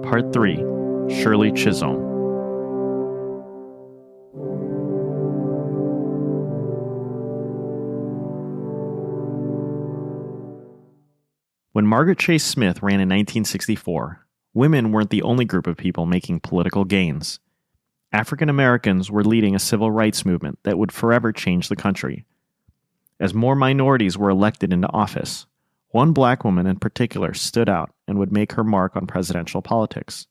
Part 3, Shirley Chisholm. When Margaret Chase Smith ran in 1964, women weren't the only group of people making political gains. African Americans were leading a civil rights movement that would forever change the country. As more minorities were elected into office, one black woman in particular stood out and would make her mark on presidential politics.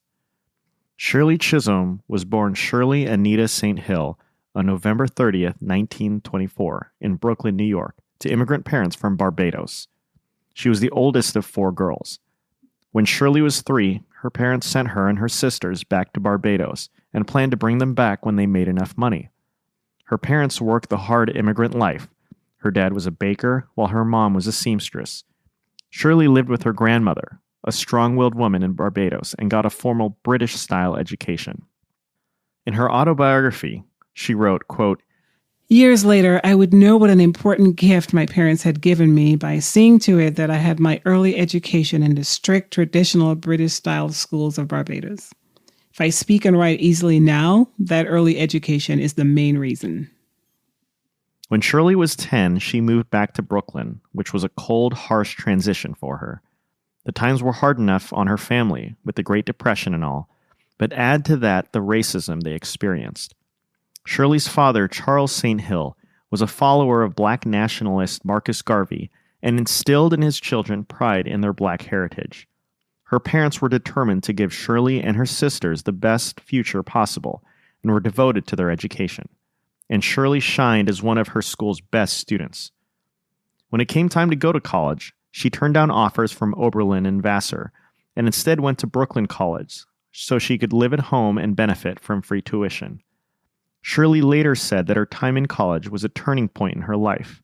Shirley Chisholm was born Shirley Anita St. Hill on November 30th, 1924, in Brooklyn, New York, to immigrant parents from Barbados. She was the oldest of 4 girls. When Shirley was 3, her parents sent her and her sisters back to Barbados and planned to bring them back when they made enough money. Her parents worked the hard immigrant life. Her dad was a baker, while her mom was a seamstress. Shirley lived with her grandmother, a strong-willed woman in Barbados, and got a formal British-style education. In her autobiography, she wrote, quote, "Years later, I would know what an important gift my parents had given me by seeing to it that I had my early education in the strict traditional British-style schools of Barbados. If I speak and write easily now, that early education is the main reason." When Shirley was 10, she moved back to Brooklyn, which was a cold, harsh transition for her. The times were hard enough on her family, with the Great Depression and all, but add to that the racism they experienced. Shirley's father, Charles St. Hill, was a follower of black nationalist Marcus Garvey and instilled in his children pride in their black heritage. Her parents were determined to give Shirley and her sisters the best future possible and were devoted to their education. And Shirley shined as one of her school's best students. When it came time to go to college, she turned down offers from Oberlin and Vassar and instead went to Brooklyn College so she could live at home and benefit from free tuition. Shirley later said that her time in college was a turning point in her life.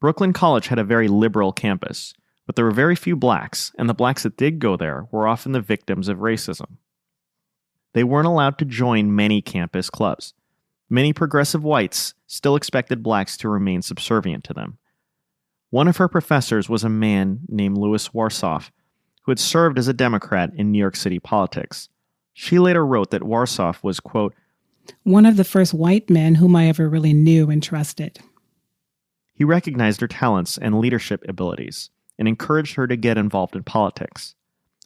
Brooklyn College had a very liberal campus, but there were very few blacks, and the blacks that did go there were often the victims of racism. They weren't allowed to join many campus clubs. Many progressive whites still expected blacks to remain subservient to them. One of her professors was a man named Louis Warsoff, who had served as a Democrat in New York City politics. She later wrote that Warsoff was, quote, "one of the first white men whom I ever really knew and trusted." He recognized her talents and leadership abilities and encouraged her to get involved in politics.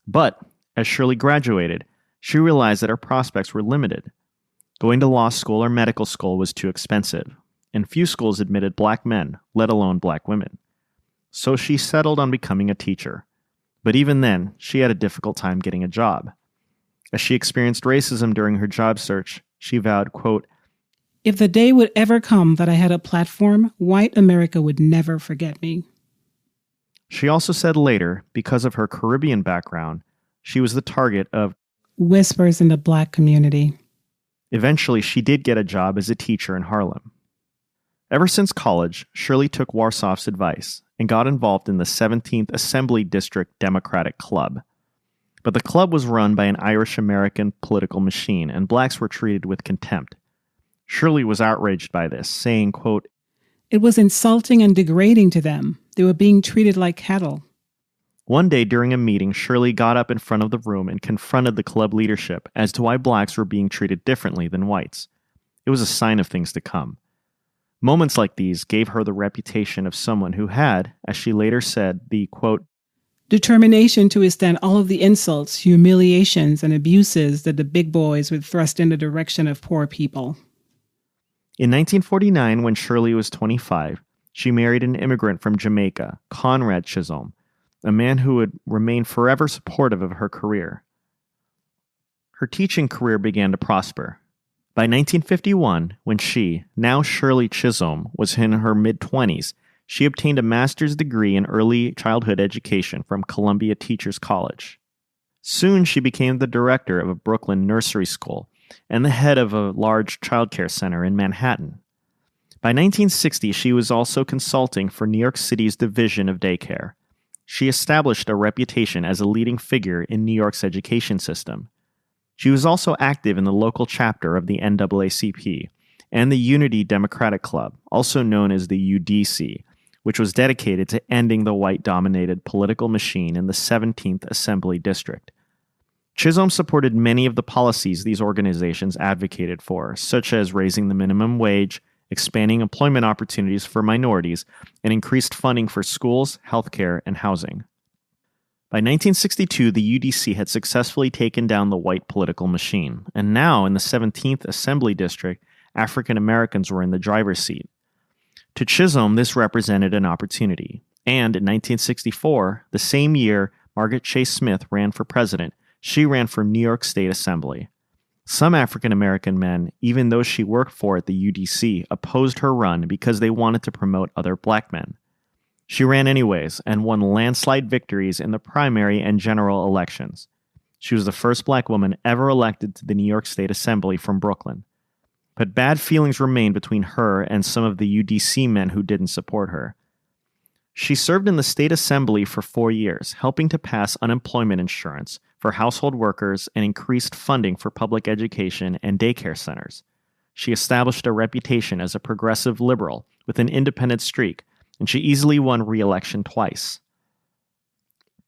But as Shirley graduated, she realized that her prospects were limited. Going to law school or medical school was too expensive, and few schools admitted black men, let alone black women. So she settled on becoming a teacher. But even then, she had a difficult time getting a job. As she experienced racism during her job search, she vowed, quote, "If the day would ever come that I had a platform, white America would never forget me." She also said later, because of her Caribbean background, she was the target of whispers in the black community. Eventually, she did get a job as a teacher in Harlem. Ever since college, Shirley took Warsoff's advice and got involved in the 17th Assembly District Democratic Club. But the club was run by an Irish-American political machine, and blacks were treated with contempt. Shirley was outraged by this, saying, quote, "It was insulting and degrading to them. They were being treated like cattle." One day during a meeting, Shirley got up in front of the room and confronted the club leadership as to why blacks were being treated differently than whites. It was a sign of things to come. Moments like these gave her the reputation of someone who had, as she later said, the, quote, "determination to withstand all of the insults, humiliations, and abuses that the big boys would thrust in the direction of poor people." In 1949, when Shirley was 25, she married an immigrant from Jamaica, Conrad Chisholm, a man who would remain forever supportive of her career. Her teaching career began to prosper. By 1951, when she, now Shirley Chisholm, was in her mid-20s, she obtained a master's degree in early childhood education from Columbia Teachers College. Soon she became the director of a Brooklyn nursery school and the head of a large childcare center in Manhattan. By 1960, she was also consulting for New York City's Division of Daycare. She established a reputation as a leading figure in New York's education system. She was also active in the local chapter of the NAACP and the Unity Democratic Club, also known as the UDC, which was dedicated to ending the white-dominated political machine in the 17th Assembly District. Chisholm supported many of the policies these organizations advocated for, such as raising the minimum wage, expanding employment opportunities for minorities, and increased funding for schools, healthcare, and housing. By 1962, the UDC had successfully taken down the white political machine, and now in the 17th Assembly District, African Americans were in the driver's seat. To Chisholm, this represented an opportunity, and in 1964, the same year Margaret Chase Smith ran for president, she ran for New York State Assembly. Some African American men, even those she worked for at the UDC, opposed her run because they wanted to promote other black men. She ran anyways and won landslide victories in the primary and general elections. She was the first black woman ever elected to the New York State Assembly from Brooklyn. But bad feelings remained between her and some of the UDC men who didn't support her. She served in the state assembly for 4 years, helping to pass unemployment insurance for household workers and increased funding for public education and daycare centers. She established a reputation as a progressive liberal with an independent streak, and she easily won re-election twice.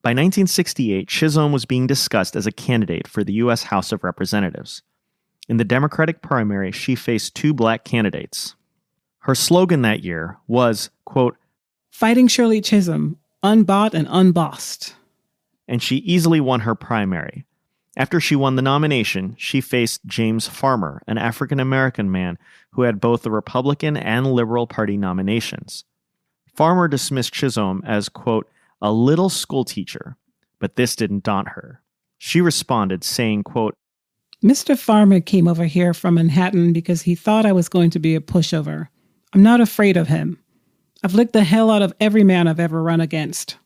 By 1968, Chisholm was being discussed as a candidate for the U.S. House of Representatives. In the Democratic primary, she faced 2 black candidates. Her slogan that year was, quote, "Fighting Shirley Chisholm, unbought and unbossed." And she easily won her primary. After she won the nomination, she faced James Farmer, an African-American man who had both the Republican and Liberal Party nominations. Farmer dismissed Chisholm as, quote, "a little schoolteacher," but this didn't daunt her. She responded, saying, quote, "Mr. Farmer came over here from Manhattan because he thought I was going to be a pushover. I'm not afraid of him. I've licked the hell out of every man I've ever run against."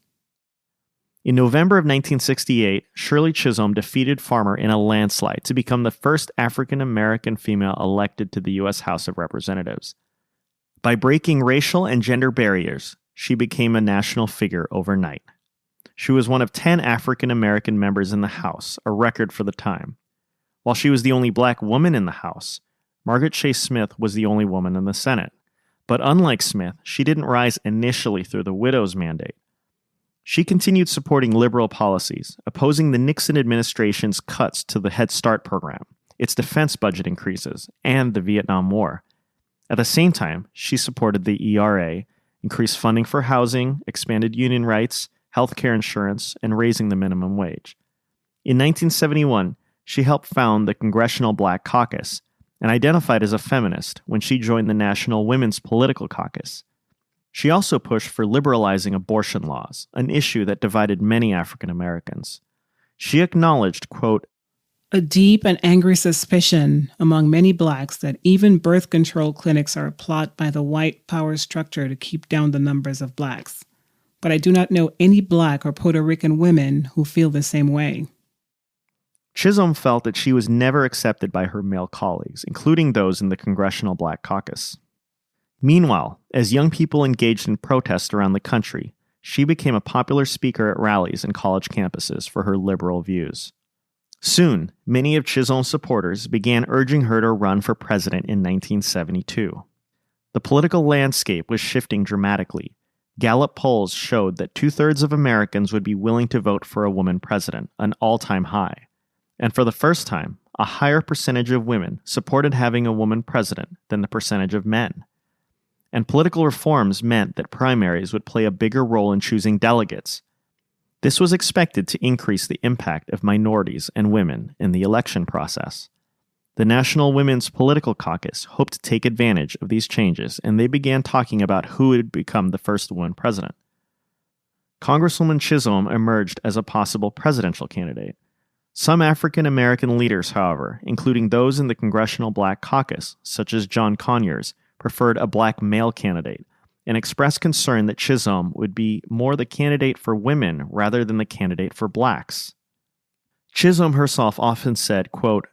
In November of 1968, Shirley Chisholm defeated Farmer in a landslide to become the first African-American female elected to the U.S. House of Representatives. By breaking racial and gender barriers, she became a national figure overnight. She was one of 10 African-American members in the House, a record for the time. While she was the only black woman in the House, Margaret Chase Smith was the only woman in the Senate. But unlike Smith, she didn't rise initially through the widow's mandate. She continued supporting liberal policies, opposing the Nixon administration's cuts to the Head Start program, its defense budget increases, and the Vietnam War. At the same time, she supported the ERA, increased funding for housing, expanded union rights, healthcare insurance, and raising the minimum wage. In 1971, she helped found the Congressional Black Caucus, and identified as a feminist when she joined the National Women's Political Caucus. She also pushed for liberalizing abortion laws, an issue that divided many African Americans. She acknowledged, quote, "a deep and angry suspicion among many blacks that even birth control clinics are a plot by the white power structure to keep down the numbers of blacks. But I do not know any black or Puerto Rican women who feel the same way." Chisholm felt that she was never accepted by her male colleagues, including those in the Congressional Black Caucus. Meanwhile, as young people engaged in protests around the country, she became a popular speaker at rallies and college campuses for her liberal views. Soon, many of Chisholm's supporters began urging her to run for president in 1972. The political landscape was shifting dramatically. Gallup polls showed that 2/3 of Americans would be willing to vote for a woman president, an all-time high. And for the first time, a higher percentage of women supported having a woman president than the percentage of men. And political reforms meant that primaries would play a bigger role in choosing delegates. This was expected to increase the impact of minorities and women in the election process. The National Women's Political Caucus hoped to take advantage of these changes, and they began talking about who would become the first woman president. Congresswoman Chisholm emerged as a possible presidential candidate. Some African American leaders, however, including those in the Congressional Black Caucus, such as John Conyers, preferred a black male candidate and expressed concern that Chisholm would be more the candidate for women rather than the candidate for blacks. Chisholm herself often said, quote,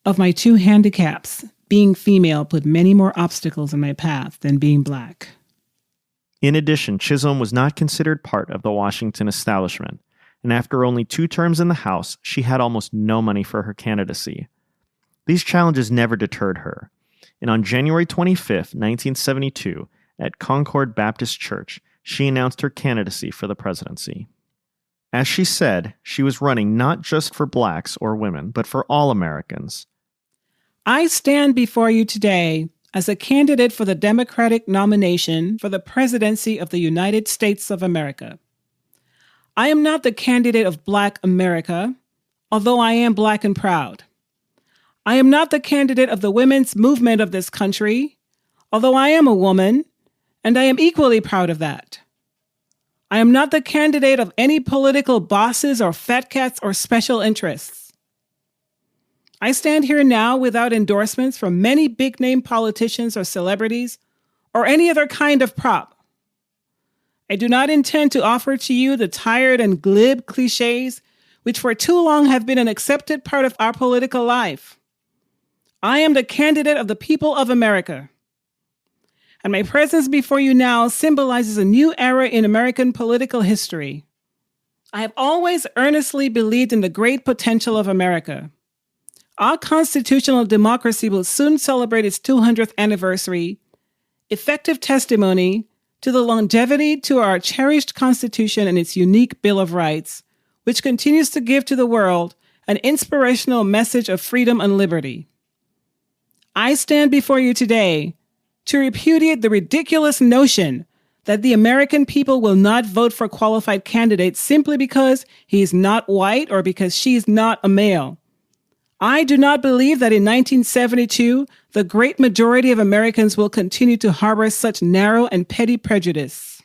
"Of my 2 handicaps, being female put many more obstacles in my path than being black." In addition, Chisholm was not considered part of the Washington establishment, and after only 2 terms in the House, she had almost no money for her candidacy. These challenges never deterred her, and on January 25, 1972, at Concord Baptist Church, she announced her candidacy for the presidency. As she said, she was running not just for blacks or women, but for all Americans. I stand before you today as a candidate for the Democratic nomination for the presidency of the United States of America. I am not the candidate of Black America, although I am Black and proud. I am not the candidate of the women's movement of this country, although I am a woman, and I am equally proud of that. I am not the candidate of any political bosses or fat cats or special interests. I stand here now without endorsements from many big-name politicians or celebrities or any other kind of prop. I do not intend to offer to you the tired and glib cliches which for too long have been an accepted part of our political life. I am the candidate of the people of America. And my presence before you now symbolizes a new era in American political history. I have always earnestly believed in the great potential of America. Our constitutional democracy will soon celebrate its 200th anniversary, effective testimony to the longevity to our cherished Constitution and its unique Bill of Rights, which continues to give to the world an inspirational message of freedom and liberty. I stand before you today to repudiate the ridiculous notion that the American people will not vote for qualified candidates simply because he is not white or because she is not a male. I do not believe that in 1972, the great majority of Americans will continue to harbor such narrow and petty prejudice.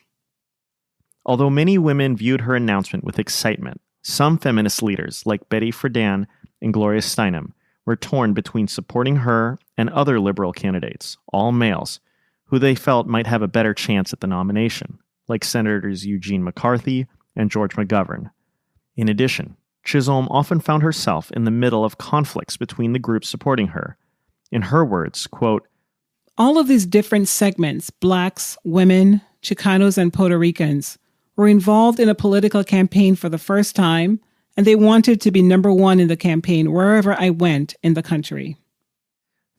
Although many women viewed her announcement with excitement, some feminist leaders, like Betty Friedan and Gloria Steinem, were torn between supporting her and other liberal candidates, all males, who they felt might have a better chance at the nomination, like Senators Eugene McCarthy and George McGovern. In addition, Chisholm often found herself in the middle of conflicts between the groups supporting her. In her words, quote, all of these different segments, blacks, women, Chicanos, and Puerto Ricans, were involved in a political campaign for the first time, and they wanted to be number one in the campaign wherever I went in the country.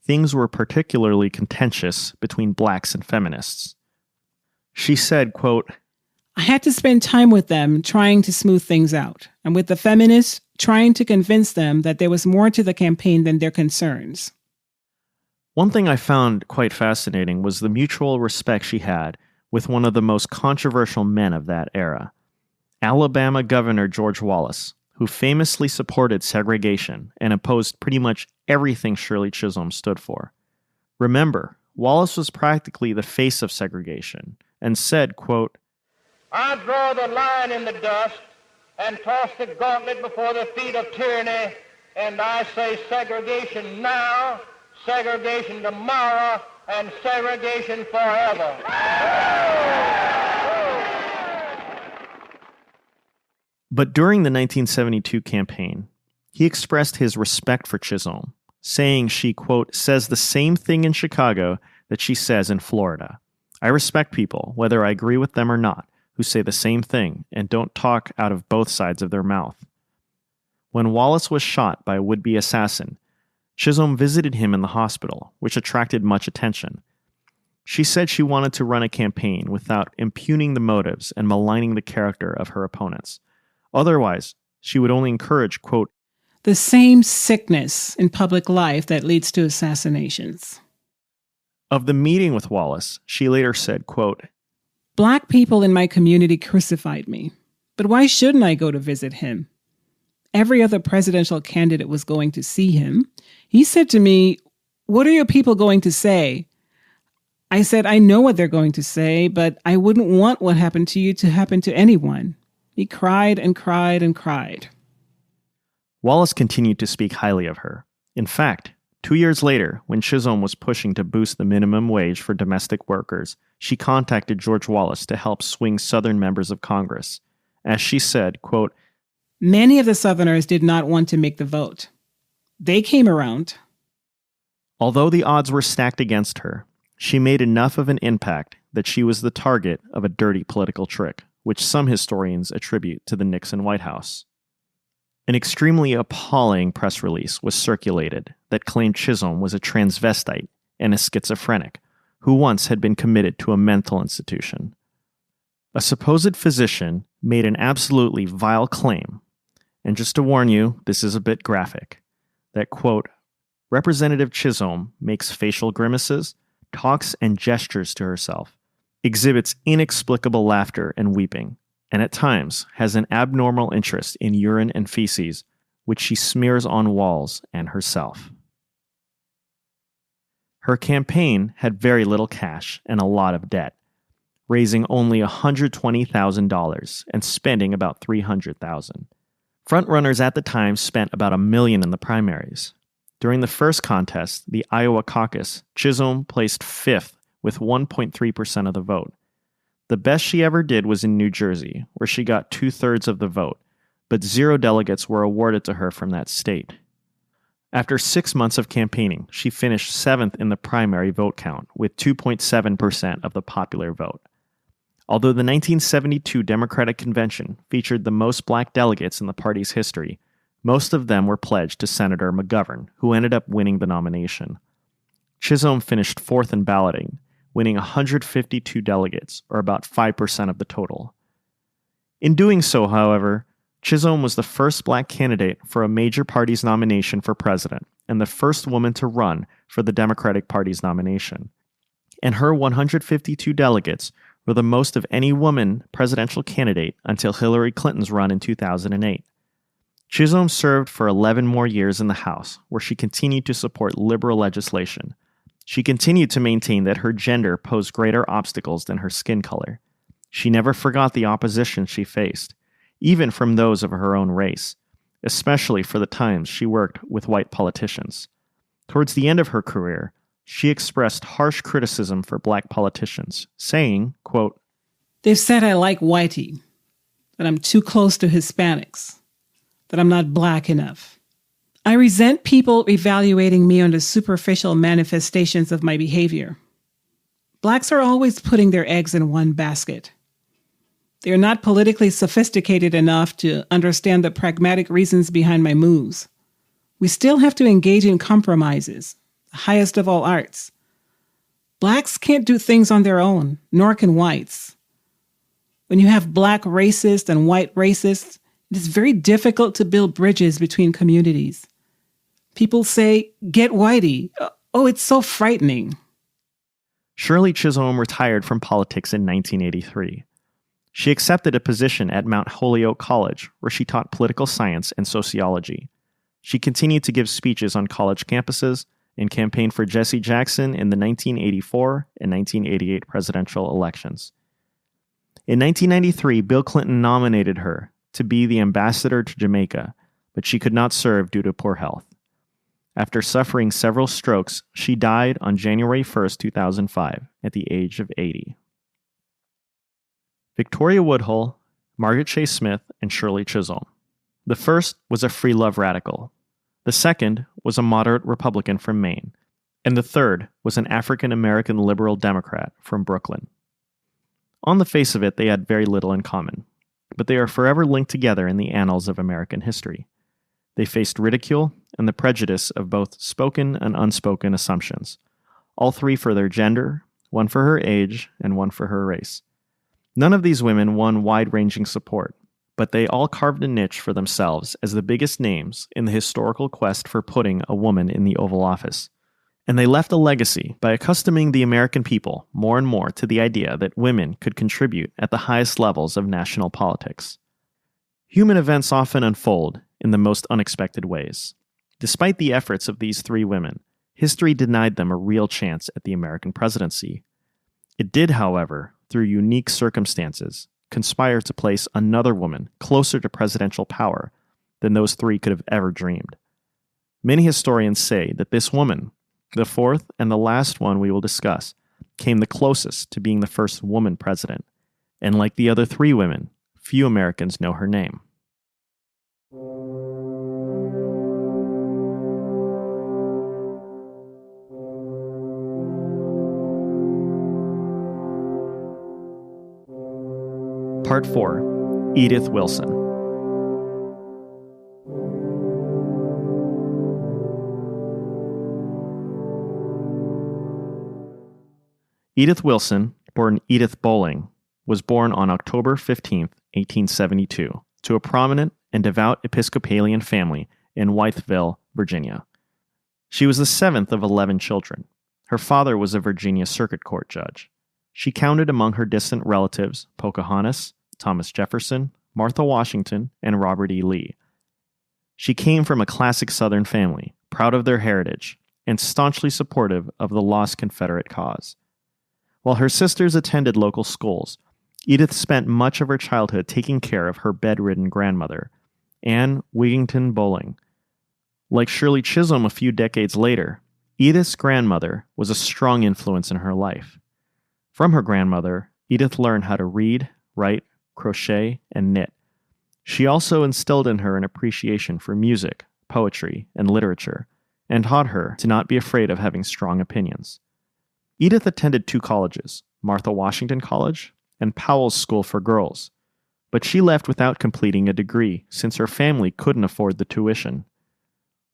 Things were particularly contentious between blacks and feminists. She said, quote, I had to spend time with them trying to smooth things out, and with the feminists trying to convince them that there was more to the campaign than their concerns. One thing I found quite fascinating was the mutual respect she had with one of the most controversial men of that era, Alabama Governor George Wallace, who famously supported segregation and opposed pretty much everything Shirley Chisholm stood for. Remember, Wallace was practically the face of segregation and said, quote, I draw the line in the dust and toss the gauntlet before the feet of tyranny, and I say segregation now, segregation tomorrow, and segregation forever. But during the 1972 campaign, he expressed his respect for Chisholm, saying she, quote, says the same thing in Chicago that she says in Florida. I respect people, whether I agree with them or not, who say the same thing and don't talk out of both sides of their mouth. When Wallace was shot by a would-be assassin, Chisholm visited him in the hospital, which attracted much attention. She said she wanted to run a campaign without impugning the motives and maligning the character of her opponents. Otherwise, she would only encourage, quote, the same sickness in public life that leads to assassinations. Of the meeting with Wallace, she later said, quote, Black people in my community crucified me, but why shouldn't I go to visit him? Every other presidential candidate was going to see him. He said to me, what are your people going to say? I said, I know what they're going to say, but I wouldn't want what happened to you to happen to anyone. He cried and cried and cried. Wallace continued to speak highly of her. In fact, 2 years later, when Chisholm was pushing to boost the minimum wage for domestic workers, she contacted George Wallace to help swing Southern members of Congress. As she said, quote, many of the Southerners did not want to make the vote. They came around. Although the odds were stacked against her, she made enough of an impact that she was the target of a dirty political trick, which some historians attribute to the Nixon White House. An extremely appalling press release was circulated that claimed Chisholm was a transvestite and a schizophrenic who once had been committed to a mental institution. A supposed physician made an absolutely vile claim, and just to warn you, this is a bit graphic, that, quote, Representative Chisholm makes facial grimaces, talks and gestures to herself, exhibits inexplicable laughter and weeping, and at times has an abnormal interest in urine and feces, which she smears on walls and herself. Her campaign had very little cash and a lot of debt, raising only $120,000 and spending about $300,000. Frontrunners at the time spent about $1 million in the primaries. During the first contest, the Iowa caucus, Chisholm placed 5th with 1.3% of the vote. The best she ever did was in New Jersey, where she got 2/3 of the vote, but 0 delegates were awarded to her from that state. After 6 months of campaigning, she finished 7th in the primary vote count with 2.7% of the popular vote. Although the 1972 Democratic Convention featured the most black delegates in the party's history, most of them were pledged to Senator McGovern, who ended up winning the nomination. Chisholm finished 4th in balloting, winning 152 delegates, or about 5% of the total. In doing so, however, Chisholm was the first black candidate for a major party's nomination for president and the first woman to run for the Democratic Party's nomination. And her 152 delegates were the most of any woman presidential candidate until Hillary Clinton's run in 2008. Chisholm served for 11 more years in the House, where she continued to support liberal legislation. She continued to maintain that her gender posed greater obstacles than her skin color. She never forgot the opposition she faced, even from those of her own race, especially for the times she worked with white politicians. Towards the end of her career, she expressed harsh criticism for black politicians, saying, quote, They've said I like whitey, that I'm too close to Hispanics, that I'm not black enough. I resent people evaluating me on the superficial manifestations of my behavior. Blacks are always putting their eggs in one basket. They are not politically sophisticated enough to understand the pragmatic reasons behind my moves. We still have to engage in compromises, the highest of all arts. Blacks can't do things on their own, nor can whites. When you have black racists and white racists, it is very difficult to build bridges between communities. People say, get whitey. Oh, it's so frightening. Shirley Chisholm retired from politics in 1983. She accepted a position at Mount Holyoke College, where she taught political science and sociology. She continued to give speeches on college campuses and campaigned for Jesse Jackson in the 1984 and 1988 presidential elections. In 1993, Bill Clinton nominated her to be the ambassador to Jamaica, but she could not serve due to poor health. After suffering several strokes, she died on January 1, 2005, at the age of 80. Victoria Woodhull, Margaret Chase Smith, and Shirley Chisholm. The first was a free love radical. The second was a moderate Republican from Maine. And the third was an African-American liberal Democrat from Brooklyn. On the face of it, they had very little in common, but they are forever linked together in the annals of American history. They faced ridicule and the prejudice of both spoken and unspoken assumptions, all three for their gender, one for her age, and one for her race. None of these women won wide-ranging support, but they all carved a niche for themselves as the biggest names in the historical quest for putting a woman in the Oval Office. And they left a legacy by accustoming the American people more and more to the idea that women could contribute at the highest levels of national politics. Human events often unfold in the most unexpected ways. Despite the efforts of these three women, history denied them a real chance at the American presidency. It did, however, through unique circumstances, conspire to place another woman closer to presidential power than those three could have ever dreamed. Many historians say that this woman, the fourth and the last one we will discuss, came the closest to being the first woman president, and like the other three women, few Americans know her name. Part 4. Edith Wilson. Edith Wilson, born Edith Bowling, was born on October 15, 1872, to a prominent and devout Episcopalian family in Wytheville, Virginia. She was the seventh of 11 children. Her father was a Virginia Circuit Court judge. She counted among her distant relatives Pocahontas, Thomas Jefferson, Martha Washington, and Robert E. Lee. She came from a classic Southern family, proud of their heritage, and staunchly supportive of the lost Confederate cause. While her sisters attended local schools, Edith spent much of her childhood taking care of her bedridden grandmother, Anne Wigington Bowling. Like Shirley Chisholm a few decades later, Edith's grandmother was a strong influence in her life. From her grandmother, Edith learned how to read, write, crochet, and knit. She also instilled in her an appreciation for music, poetry, and literature, and taught her to not be afraid of having strong opinions. Edith attended two colleges, Martha Washington College and Powell's School for Girls, but she left without completing a degree since her family couldn't afford the tuition.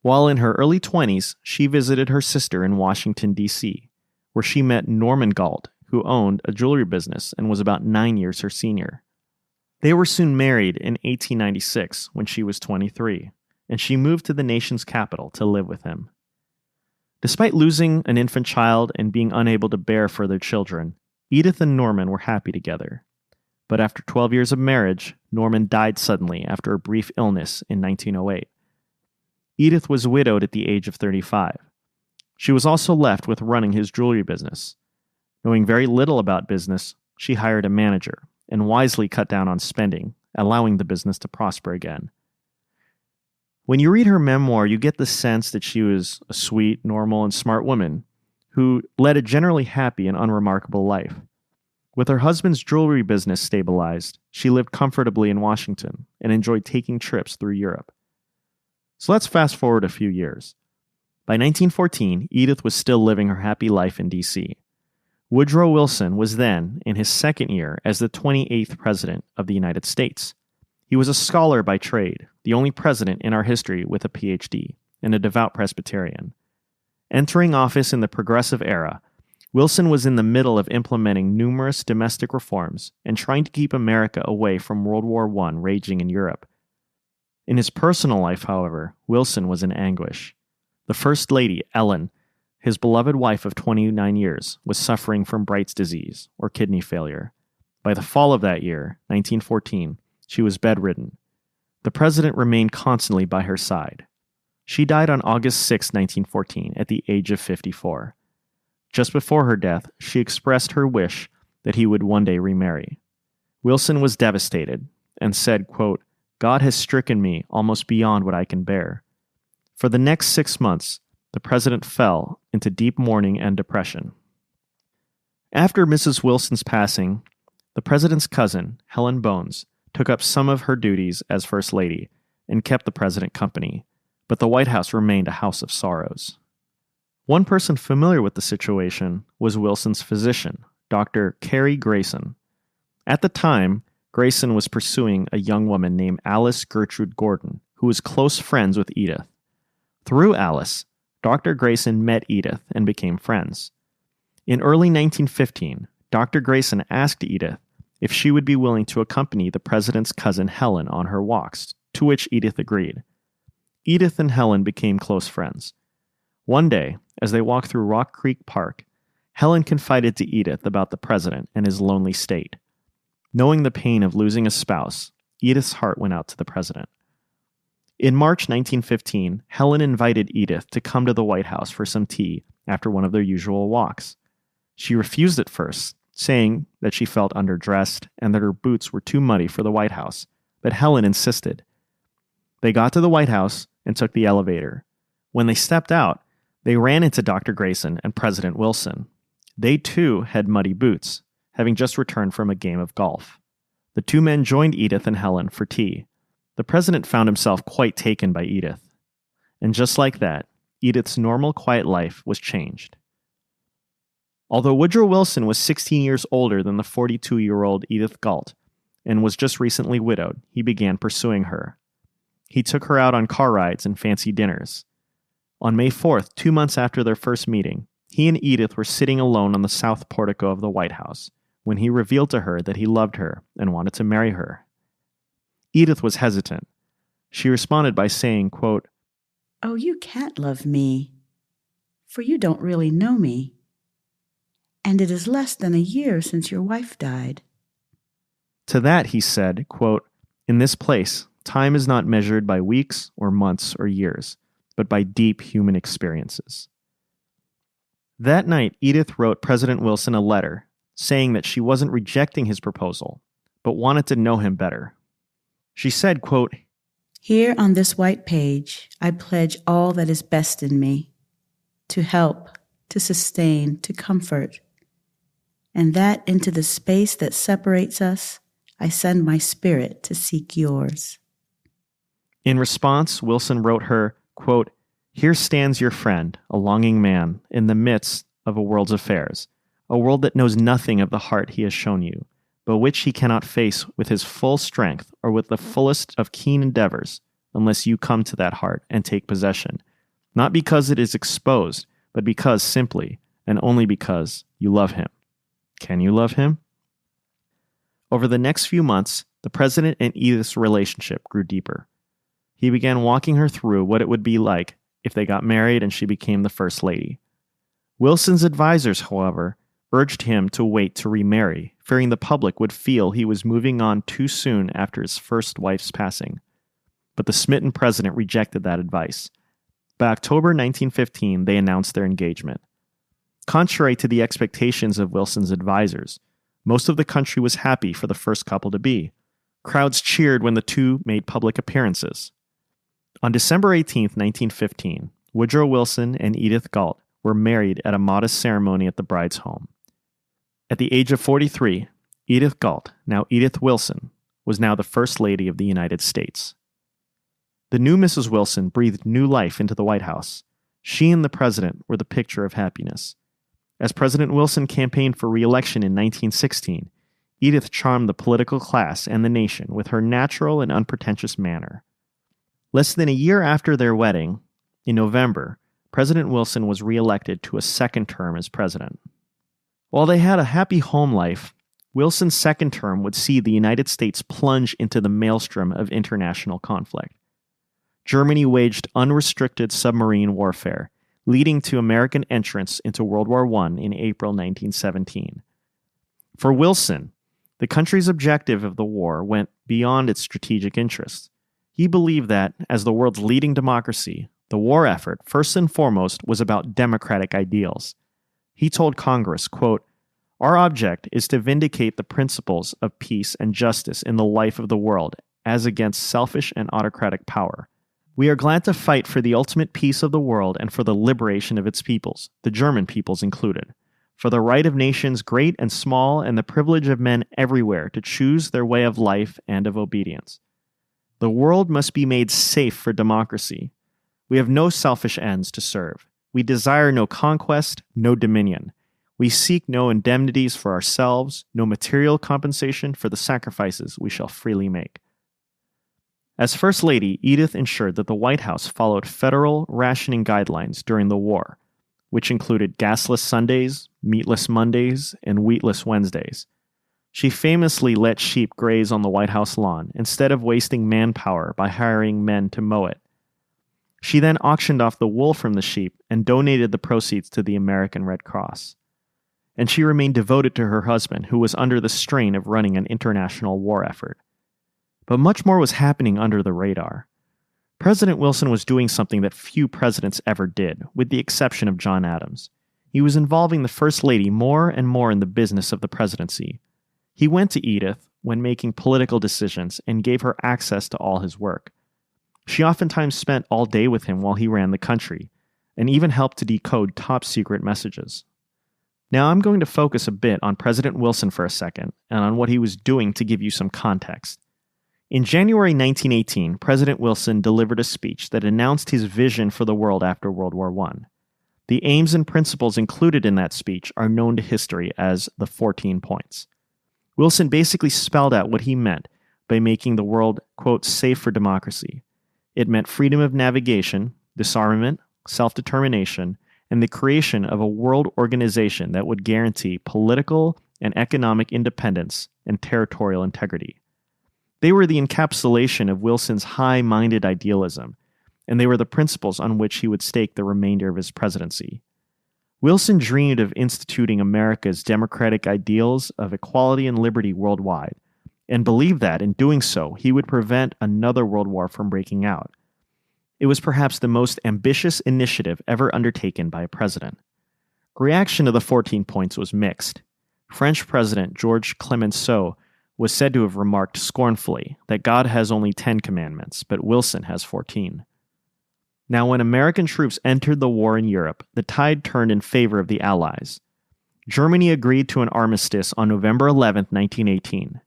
While in her early 20s, she visited her sister in Washington, D.C., where she met Norman Galt, who owned a jewelry business and was about 9 years her senior. They were soon married in 1896 when she was 23, and she moved to the nation's capital to live with him. Despite losing an infant child and being unable to bear further children, Edith and Norman were happy together. But after 12 years of marriage, Norman died suddenly after a brief illness in 1908. Edith was widowed at the age of 35. She was also left with running his jewelry business. Knowing very little about business, she hired a manager and wisely cut down on spending, allowing the business to prosper again. When you read her memoir, you get the sense that she was a sweet, normal, and smart woman who led a generally happy and unremarkable life. With her husband's jewelry business stabilized, she lived comfortably in Washington and enjoyed taking trips through Europe. So let's fast forward a few years. By 1914, Edith was still living her happy life in D.C. Woodrow Wilson was then in his second year as the 28th President of the United States. He was a scholar by trade, the only president in our history with a Ph.D., and a devout Presbyterian. Entering office in the Progressive Era, Wilson was in the middle of implementing numerous domestic reforms and trying to keep America away from World War I raging in Europe. In his personal life, however, Wilson was in anguish. The First Lady, Ellen, his beloved wife of 29 years, was suffering from Bright's disease, or kidney failure. By the fall of that year, 1914, she was bedridden. The president remained constantly by her side. She died on August 6, 1914, at the age of 54. Just before her death, she expressed her wish that he would one day remarry. Wilson was devastated and said, quote, "God has stricken me almost beyond what I can bear." For the next 6 months, the president fell into deep mourning and depression. After Mrs. Wilson's passing, the president's cousin, Helen Bones, took up some of her duties as First Lady and kept the president company, but the White House remained a house of sorrows. One person familiar with the situation was Wilson's physician, Dr. Cary Grayson. At the time, Grayson was pursuing a young woman named Alice Gertrude Gordon, who was close friends with Edith. Through Alice, Dr. Grayson met Edith and became friends. In early 1915, Dr. Grayson asked Edith if she would be willing to accompany the president's cousin Helen on her walks, to which Edith agreed. Edith and Helen became close friends. One day, as they walked through Rock Creek Park, Helen confided to Edith about the president and his lonely state. Knowing the pain of losing a spouse, Edith's heart went out to the president. In March 1915, Helen invited Edith to come to the White House for some tea after one of their usual walks. She refused at first, saying that she felt underdressed and that her boots were too muddy for the White House, but Helen insisted. They got to the White House and took the elevator. When they stepped out, they ran into Dr. Grayson and President Wilson. They too had muddy boots, having just returned from a game of golf. The two men joined Edith and Helen for tea. The president found himself quite taken by Edith. And just like that, Edith's normal, quiet life was changed. Although Woodrow Wilson was 16 years older than the 42-year-old Edith Galt and was just recently widowed, he began pursuing her. He took her out on car rides and fancy dinners. On May 4th, 2 months after their first meeting, he and Edith were sitting alone on the south portico of the White House when he revealed to her that he loved her and wanted to marry her. Edith was hesitant. She responded by saying, quote, "Oh, you can't love me, for you don't really know me. And it is less than a year since your wife died." To that he said, quote, "In this place, time is not measured by weeks or months or years, but by deep human experiences." That night, Edith wrote President Wilson a letter saying that she wasn't rejecting his proposal, but wanted to know him better. She said, quote, "Here on this white page, I pledge all that is best in me, to help, to sustain, to comfort. And that into the space that separates us, I send my spirit to seek yours." In response, Wilson wrote her, quote, "Here stands your friend, a longing man, in the midst of a world's affairs, a world that knows nothing of the heart he has shown you, but which he cannot face with his full strength or with the fullest of keen endeavors, unless you come to that heart and take possession, not because it is exposed, but because simply, and only because, you love him. Can you love him?" Over the next few months, the president and Edith's relationship grew deeper. He began walking her through what it would be like if they got married and she became the First Lady. Wilson's advisors, however, urged him to wait to remarry, fearing the public would feel he was moving on too soon after his first wife's passing. But the smitten president rejected that advice. By October 1915, they announced their engagement. Contrary to the expectations of Wilson's advisors, most of the country was happy for the first couple to be. Crowds cheered when the two made public appearances. On December 18, 1915, Woodrow Wilson and Edith Galt were married at a modest ceremony at the bride's home. At the age of 43, Edith Galt, now Edith Wilson, was now the First Lady of the United States. The new Mrs. Wilson breathed new life into the White House. She and the president were the picture of happiness. As President Wilson campaigned for re-election in 1916, Edith charmed the political class and the nation with her natural and unpretentious manner. Less than a year after their wedding, in November, President Wilson was re-elected to a second term as president. While they had a happy home life, Wilson's second term would see the United States plunge into the maelstrom of international conflict. Germany waged unrestricted submarine warfare, leading to American entrance into World War I in April 1917. For Wilson, the country's objective of the war went beyond its strategic interests. He believed that, as the world's leading democracy, the war effort, first and foremost, was about democratic ideals. He told Congress, quote, "Our object is to vindicate the principles of peace and justice in the life of the world as against selfish and autocratic power. We are glad to fight for the ultimate peace of the world and for the liberation of its peoples, the German peoples included, for the right of nations great and small and the privilege of men everywhere to choose their way of life and of obedience. The world must be made safe for democracy. We have no selfish ends to serve. We desire no conquest, no dominion. We seek no indemnities for ourselves, no material compensation for the sacrifices we shall freely make." As First Lady, Edith ensured that the White House followed federal rationing guidelines during the war, which included gasless Sundays, meatless Mondays, and wheatless Wednesdays. She famously let sheep graze on the White House lawn instead of wasting manpower by hiring men to mow it. She then auctioned off the wool from the sheep and donated the proceeds to the American Red Cross. And she remained devoted to her husband, who was under the strain of running an international war effort. But much more was happening under the radar. President Wilson was doing something that few presidents ever did, with the exception of John Adams. He was involving the First Lady more and more in the business of the presidency. He went to Edith when making political decisions and gave her access to all his work. She oftentimes spent all day with him while he ran the country, and even helped to decode top-secret messages. Now I'm going to focus a bit on President Wilson for a second, and on what he was doing to give you some context. In January 1918, President Wilson delivered a speech that announced his vision for the world after World War I. The aims and principles included in that speech are known to history as the 14 points. Wilson basically spelled out what he meant by making the world, quote, safe for democracy. It meant freedom of navigation, disarmament, self-determination, and the creation of a world organization that would guarantee political, and economic independence and territorial integrity. They were the encapsulation of Wilson's high-minded idealism, and they were the principles on which he would stake the remainder of his presidency. Wilson dreamed of instituting America's democratic ideals of equality and liberty worldwide, and believed that, in doing so, he would prevent another world war from breaking out. It was perhaps the most ambitious initiative ever undertaken by a president. Reaction to the 14 points was mixed. French President Georges Clemenceau was said to have remarked scornfully that God has only 10 commandments, but Wilson has 14. Now, when American troops entered the war in Europe, the tide turned in favor of the Allies. Germany agreed to an armistice on November 11, 1918.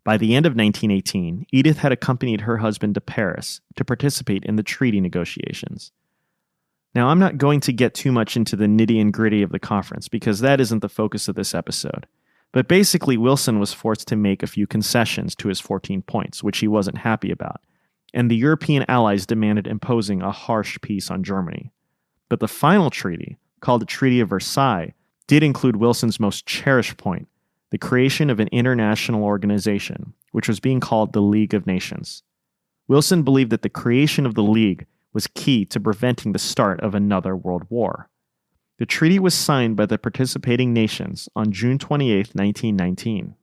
By the end of 1918, Edith had accompanied her husband to Paris to participate in the treaty negotiations. Now, I'm not going to get too much into the nitty and gritty of the conference because that isn't the focus of this episode. But basically, Wilson was forced to make a few concessions to his 14 points, which he wasn't happy about, and the European allies demanded imposing a harsh peace on Germany. But the final treaty, called the Treaty of Versailles, did include Wilson's most cherished point, the creation of an international organization, which was being called the League of Nations. Wilson believed that the creation of the League was key to preventing the start of another world war. The treaty was signed by the participating nations on June 28, 1919.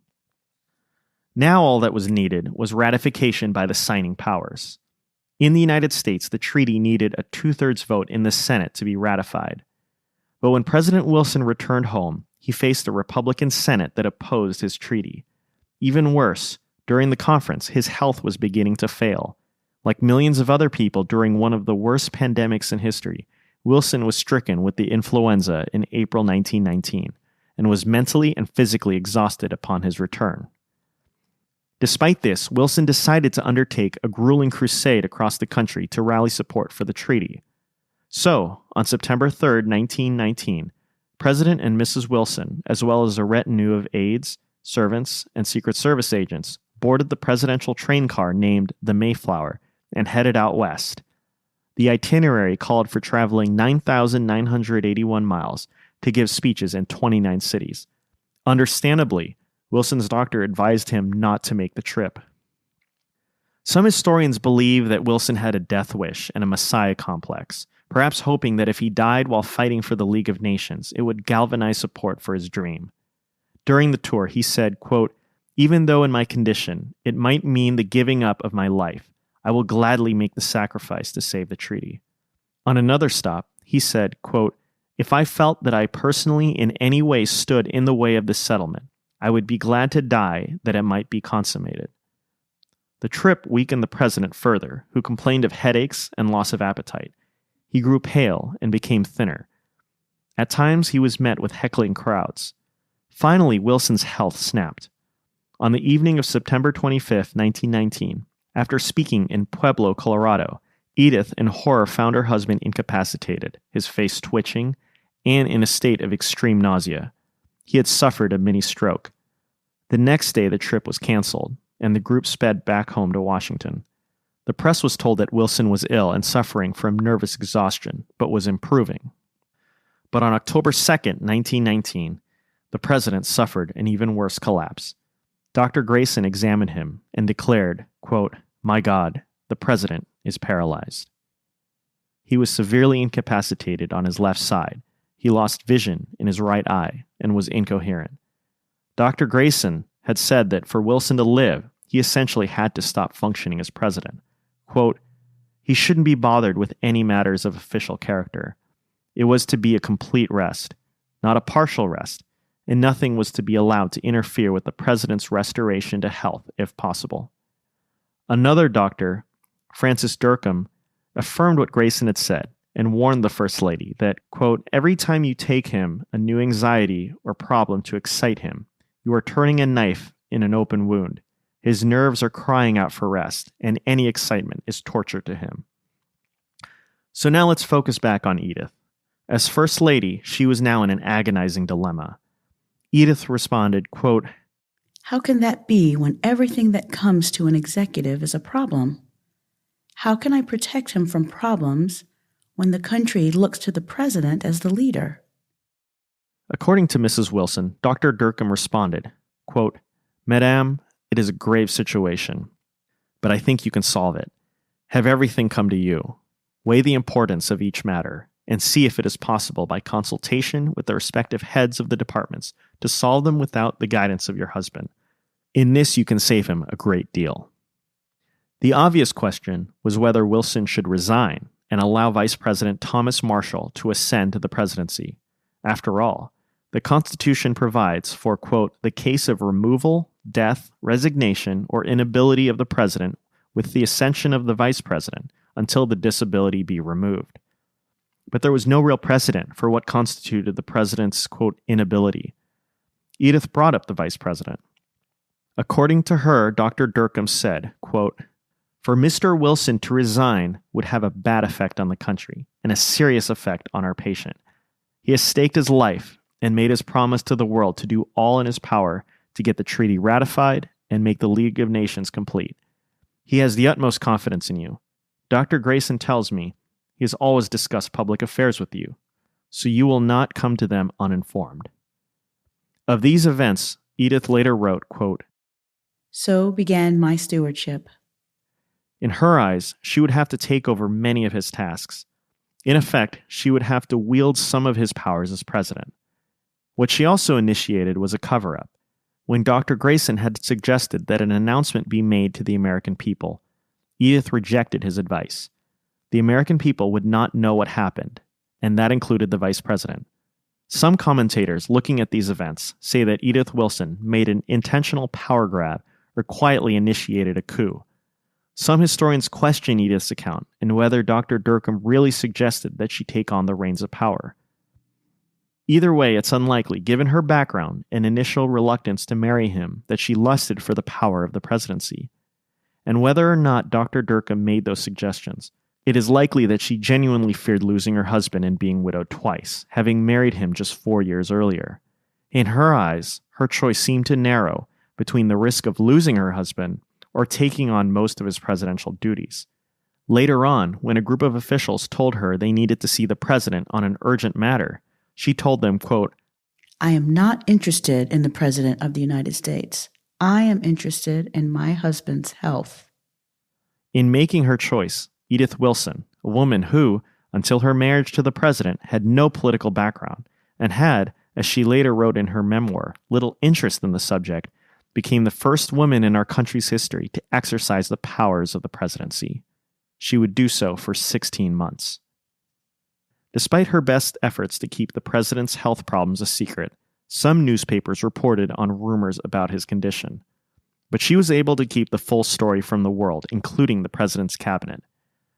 Now all that was needed was ratification by the signing powers. In the United States, the treaty needed a 2/3 vote in the Senate to be ratified. But when President Wilson returned home, he faced a Republican Senate that opposed his treaty. Even worse, during the conference, his health was beginning to fail. Like millions of other people during one of the worst pandemics in history, Wilson was stricken with the influenza in April 1919 and was mentally and physically exhausted upon his return. Despite this, Wilson decided to undertake a grueling crusade across the country to rally support for the treaty. So, on September 3, 1919, President and Mrs. Wilson, as well as a retinue of aides, servants, and Secret Service agents, boarded the presidential train car named the Mayflower and headed out west. The itinerary called for traveling 9,981 miles to give speeches in 29 cities. Understandably, Wilson's doctor advised him not to make the trip. Some historians believe that Wilson had a death wish and a messiah complex, perhaps hoping that if he died while fighting for the League of Nations, it would galvanize support for his dream. During the tour, he said, quote, "Even though in my condition, it might mean the giving up of my life, I will gladly make the sacrifice to save the treaty." On another stop, he said, quote, "If I felt that I personally in any way stood in the way of this settlement, I would be glad to die that it might be consummated." The trip weakened the president further, who complained of headaches and loss of appetite. He grew pale and became thinner. At times, he was met with heckling crowds. Finally, Wilson's health snapped. On the evening of September 25, 1919, after speaking in Pueblo, Colorado, Edith in horror found her husband incapacitated, his face twitching, and in a state of extreme nausea. He had suffered a mini stroke. The next day, the trip was canceled, and the group sped back home to Washington. The press was told that Wilson was ill and suffering from nervous exhaustion, but was improving. But on October 2, 1919, the president suffered an even worse collapse. Dr. Grayson examined him and declared, quote, "My God, the president is paralyzed." He was severely incapacitated on his left side. He lost vision in his right eye and was incoherent. Dr. Grayson had said that for Wilson to live, he essentially had to stop functioning as president. Quote, "He shouldn't be bothered with any matters of official character. It was to be a complete rest, not a partial rest, and nothing was to be allowed to interfere with the president's restoration to health if possible." Another doctor, Francis Durkham, affirmed what Grayson had said and warned the First Lady that, quote, "Every time you take him a new anxiety or problem to excite him, you are turning a knife in an open wound. His nerves are crying out for rest, and any excitement is torture to him." So now let's focus back on Edith. As First Lady, she was now in an agonizing dilemma. Edith responded, quote, How can that be when everything that comes to an executive is a problem? How can I protect him from problems when the country looks to the president as the leader? According to Mrs. Wilson, Dr. Durkham responded, quote, "Madame, it is a grave situation, but I think you can solve it. Have everything come to you. Weigh the importance of each matter, and see if it is possible by consultation with the respective heads of the departments to solve them without the guidance of your husband. In this you can save him a great deal." The obvious question was whether Wilson should resign and allow Vice President Thomas Marshall to ascend to the presidency. After all, the Constitution provides for, quote, "the case of removal, death, resignation, or inability of the president with the ascension of the vice president until the disability be removed." But there was no real precedent for what constituted the president's, quote, "inability." Edith brought up the vice president. According to her, Dr. Durkham said, quote, "For Mr. Wilson to resign would have a bad effect on the country and a serious effect on our patient. He has staked his life and made his promise to the world to do all in his power to get the treaty ratified and make the League of Nations complete. He has the utmost confidence in you. Dr. Grayson tells me he has always discussed public affairs with you, so you will not come to them uninformed." Of these events, Edith later wrote, quote, "So began my stewardship." In her eyes, she would have to take over many of his tasks. In effect, she would have to wield some of his powers as president. What she also initiated was a cover-up. When Dr. Grayson had suggested that an announcement be made to the American people, Edith rejected his advice. The American people would not know what happened, and that included the vice president. Some commentators looking at these events say that Edith Wilson made an intentional power grab or quietly initiated a coup. Some historians question Edith's account and whether Dr. Durkham really suggested that she take on the reins of power. Either way, it's unlikely, given her background and initial reluctance to marry him, that she lusted for the power of the presidency. And whether or not Dr. Durkham made those suggestions, it is likely that she genuinely feared losing her husband and being widowed twice, having married him just 4 years earlier. In her eyes, her choice seemed to narrow between the risk of losing her husband or taking on most of his presidential duties. Later on, when a group of officials told her they needed to see the president on an urgent matter, she told them, quote, "I am not interested in the President of the United States. I am interested in my husband's health." In making her choice, Edith Wilson, a woman who, until her marriage to the president, had no political background and had, as she later wrote in her memoir, little interest in the subject, became the first woman in our country's history to exercise the powers of the presidency. She would do so for 16 months. Despite her best efforts to keep the president's health problems a secret, some newspapers reported on rumors about his condition. But she was able to keep the full story from the world, including the president's cabinet.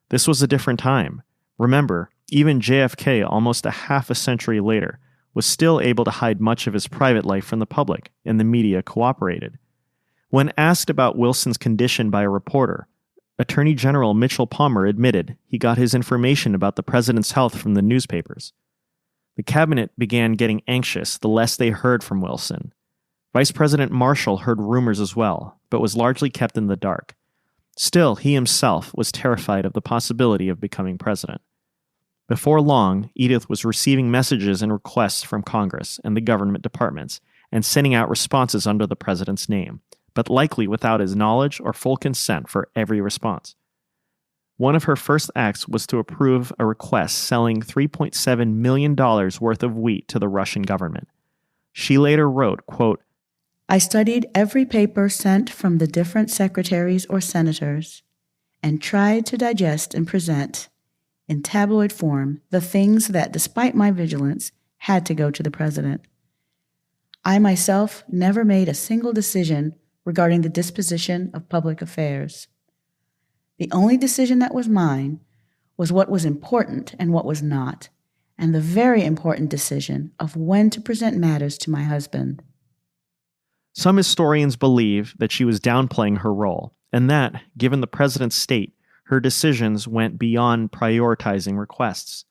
This was a different time. Remember, even JFK, almost a half a century later, was still able to hide much of his private life from the public, and the media cooperated. When asked about Wilson's condition by a reporter, Attorney General Mitchell Palmer admitted he got his information about the president's health from the newspapers. The cabinet began getting anxious the less they heard from Wilson. Vice President Marshall heard rumors as well, but was largely kept in the dark. Still, he himself was terrified of the possibility of becoming president. Before long, Edith was receiving messages and requests from Congress and the government departments and sending out responses under the president's name, but likely without his knowledge or full consent for every response. One of her first acts was to approve a request selling $3.7 million worth of wheat to the Russian government. She later wrote, quote, "I studied every paper sent from the different secretaries or senators and tried to digest and present in tabloid form the things that, despite my vigilance, had to go to the president. I myself never made a single decision regarding the disposition of public affairs. The only decision that was mine was what was important and what was not, and the very important decision of when to present matters to my husband." Some historians believe that she was downplaying her role, and that, given the president's state, her decisions went beyond prioritizing requests.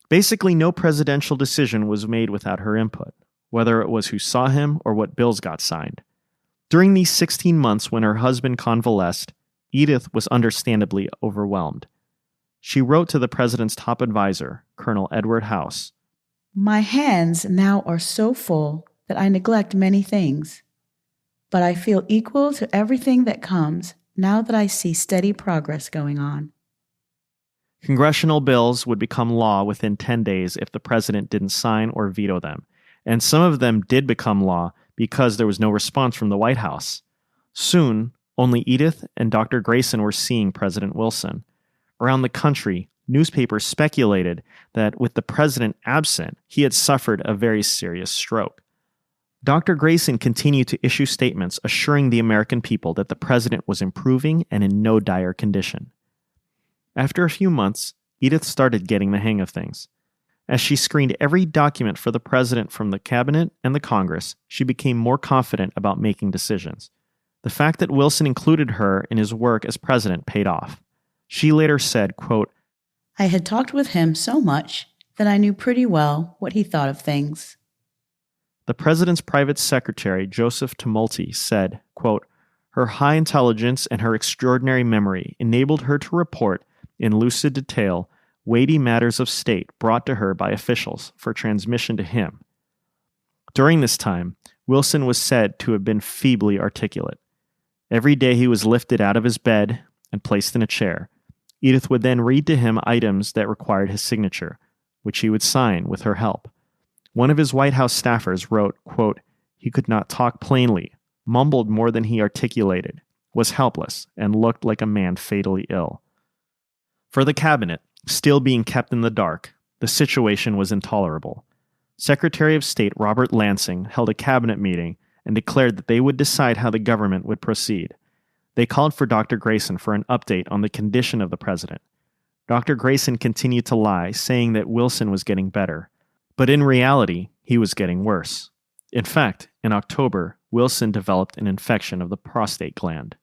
Basically, no presidential decision was made without her input, whether it was who saw him or what bills got signed. During these 16 months when her husband convalesced, Edith was understandably overwhelmed. She wrote to the president's top advisor, Colonel Edward House, My hands now are so full that I neglect many things, but I feel equal to everything that comes now that I see steady progress going on. Congressional bills would become law within 10 days if the president didn't sign or veto them, and some of them did become law because there was no response from the White House. Soon, only Edith and Dr. Grayson were seeing President Wilson. Around the country, newspapers speculated that with the president absent, he had suffered a very serious stroke. Dr. Grayson continued to issue statements assuring the American people that the president was improving and in no dire condition. After a few months, Edith started getting the hang of things. As she screened every document for the president from the cabinet and the Congress, she became more confident about making decisions. The fact that Wilson included her in his work as president paid off. She later said, quote, I had talked with him so much that I knew pretty well what he thought of things. The president's private secretary, Joseph Tumulty, said, quote, her high intelligence and her extraordinary memory enabled her to report in lucid detail weighty matters of state brought to her by officials for transmission to him. During this time, Wilson was said to have been feebly articulate. Every day he was lifted out of his bed and placed in a chair. Edith would then read to him items that required his signature, which he would sign with her help. One of his White House staffers wrote, quote, he could not talk plainly, mumbled more than he articulated, was helpless, and looked like a man fatally ill. For the cabinet, still being kept in the dark, the situation was intolerable. Secretary of State Robert Lansing held a cabinet meeting and declared that they would decide how the government would proceed. They called for Dr. Grayson for an update on the condition of the president. Dr. Grayson continued to lie, saying that Wilson was getting better. But in reality, he was getting worse. In fact, in October, Wilson developed an infection of the prostate gland.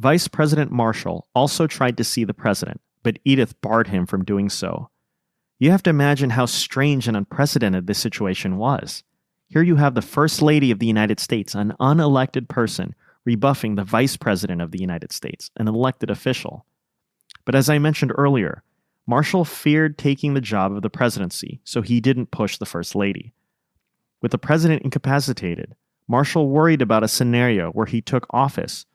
Vice President Marshall also tried to see the president, but Edith barred him from doing so. You have to imagine how strange and unprecedented this situation was. Here you have the First Lady of the United States, an unelected person, rebuffing the Vice President of the United States, an elected official. But as I mentioned earlier, Marshall feared taking the job of the presidency, so he didn't push the First Lady. With the president incapacitated, Marshall worried about a scenario where he took office,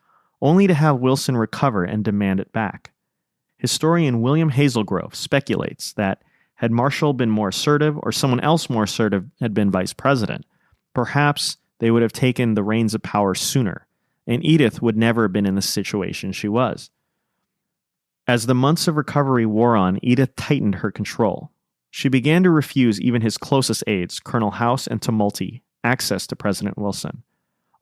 only to have Wilson recover and demand it back. Historian William Hazelgrove speculates that had Marshall been more assertive or someone else more assertive had been vice president, perhaps they would have taken the reins of power sooner, and Edith would never have been in the situation she was. As the months of recovery wore on, Edith tightened her control. She began to refuse even his closest aides, Colonel House and Tumulty, access to President Wilson.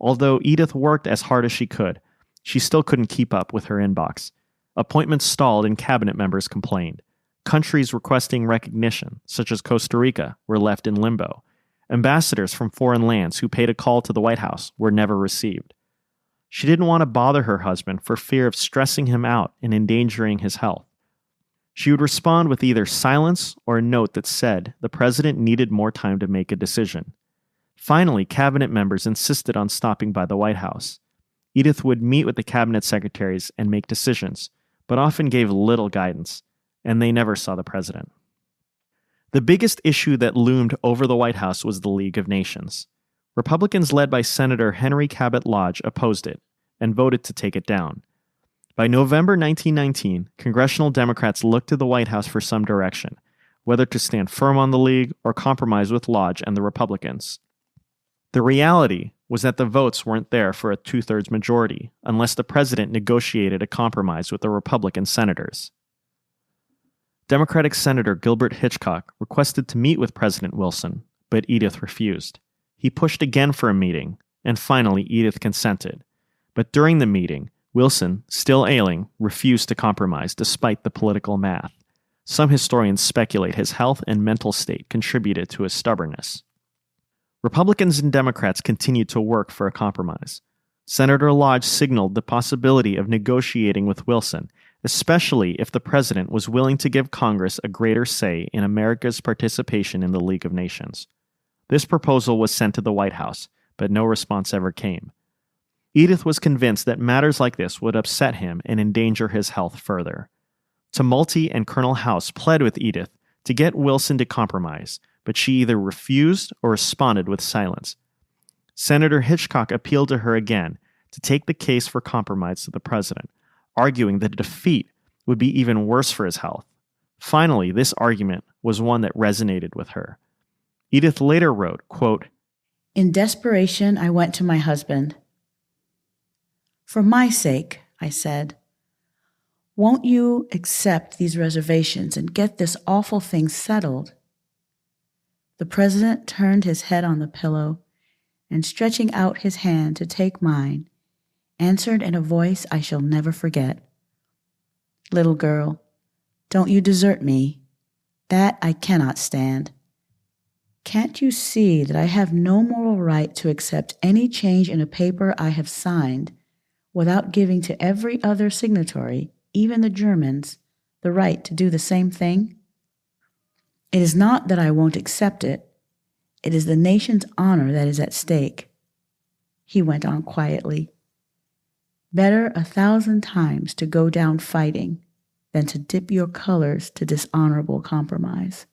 Although Edith worked as hard as she could, she still couldn't keep up with her inbox. Appointments stalled and cabinet members complained. Countries requesting recognition, such as Costa Rica, were left in limbo. Ambassadors from foreign lands who paid a call to the White House were never received. She didn't want to bother her husband for fear of stressing him out and endangering his health. She would respond with either silence or a note that said the president needed more time to make a decision. Finally, cabinet members insisted on stopping by the White House. Edith would meet with the cabinet secretaries and make decisions, but often gave little guidance, and they never saw the president. The biggest issue that loomed over the White House was the League of Nations. Republicans led by Senator Henry Cabot Lodge opposed it and voted to take it down. By November 1919, congressional Democrats looked to the White House for some direction, whether to stand firm on the League or compromise with Lodge and the Republicans. The reality was that the votes weren't there for a two-thirds majority unless the president negotiated a compromise with the Republican senators. Democratic Senator Gilbert Hitchcock requested to meet with President Wilson, but Edith refused. He pushed again for a meeting, and finally Edith consented. But during the meeting, Wilson, still ailing, refused to compromise despite the political math. Some historians speculate his health and mental state contributed to his stubbornness. Republicans and Democrats continued to work for a compromise. Senator Lodge signaled the possibility of negotiating with Wilson, especially if the president was willing to give Congress a greater say in America's participation in the League of Nations. This proposal was sent to the White House, but no response ever came. Edith was convinced that matters like this would upset him and endanger his health further. Tumulty and Colonel House pled with Edith to get Wilson to compromise, but she either refused or responded with silence. Senator Hitchcock appealed to her again to take the case for compromise to the president, arguing that a defeat would be even worse for his health. Finally, this argument was one that resonated with her. Edith later wrote, quote, "In desperation, I went to my husband. 'For my sake,' I said, 'won't you accept these reservations and get this awful thing settled?' The president turned his head on the pillow and, stretching out his hand to take mine, answered in a voice I shall never forget, 'Little girl, don't you desert me. That I cannot stand. Can't you see that I have no moral right to accept any change in a paper I have signed without giving to every other signatory, even the Germans, the right to do the same thing? It is not that I won't accept it. It is the nation's honor that is at stake.' He went on quietly. 'Better 1,000 times to go down fighting than to dip your colors to dishonorable compromise.'"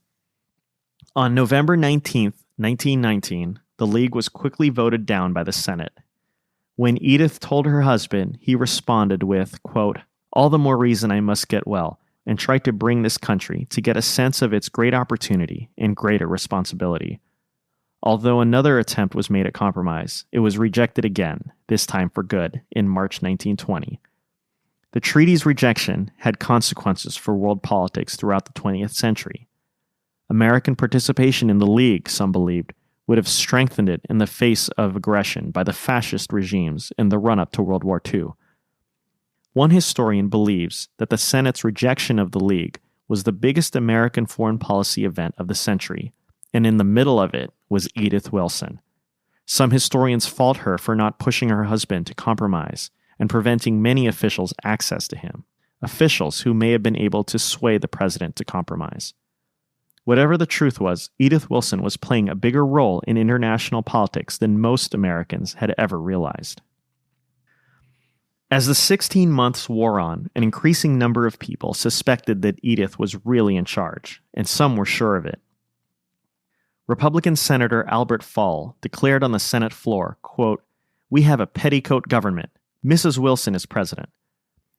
On November 19th, 1919, the League was quickly voted down by the Senate. When Edith told her husband, he responded with, quote, "All the more reason I must get well and try to bring this country to get a sense of its great opportunity and greater responsibility." Although another attempt was made at compromise, it was rejected again, this time for good, in March 1920. The treaty's rejection had consequences for world politics throughout the 20th century. American participation in the League, some believed, would have strengthened it in the face of aggression by the fascist regimes in the run-up to World War II. One historian believes that the Senate's rejection of the League was the biggest American foreign policy event of the century, and in the middle of it was Edith Wilson. Some historians fault her for not pushing her husband to compromise and preventing many officials access to him, officials who may have been able to sway the president to compromise. Whatever the truth was, Edith Wilson was playing a bigger role in international politics than most Americans had ever realized. As the 16 months wore on, an increasing number of people suspected that Edith was really in charge, and some were sure of it. Republican Senator Albert Fall declared on the Senate floor, quote, "We have a petticoat government. Mrs. Wilson is president."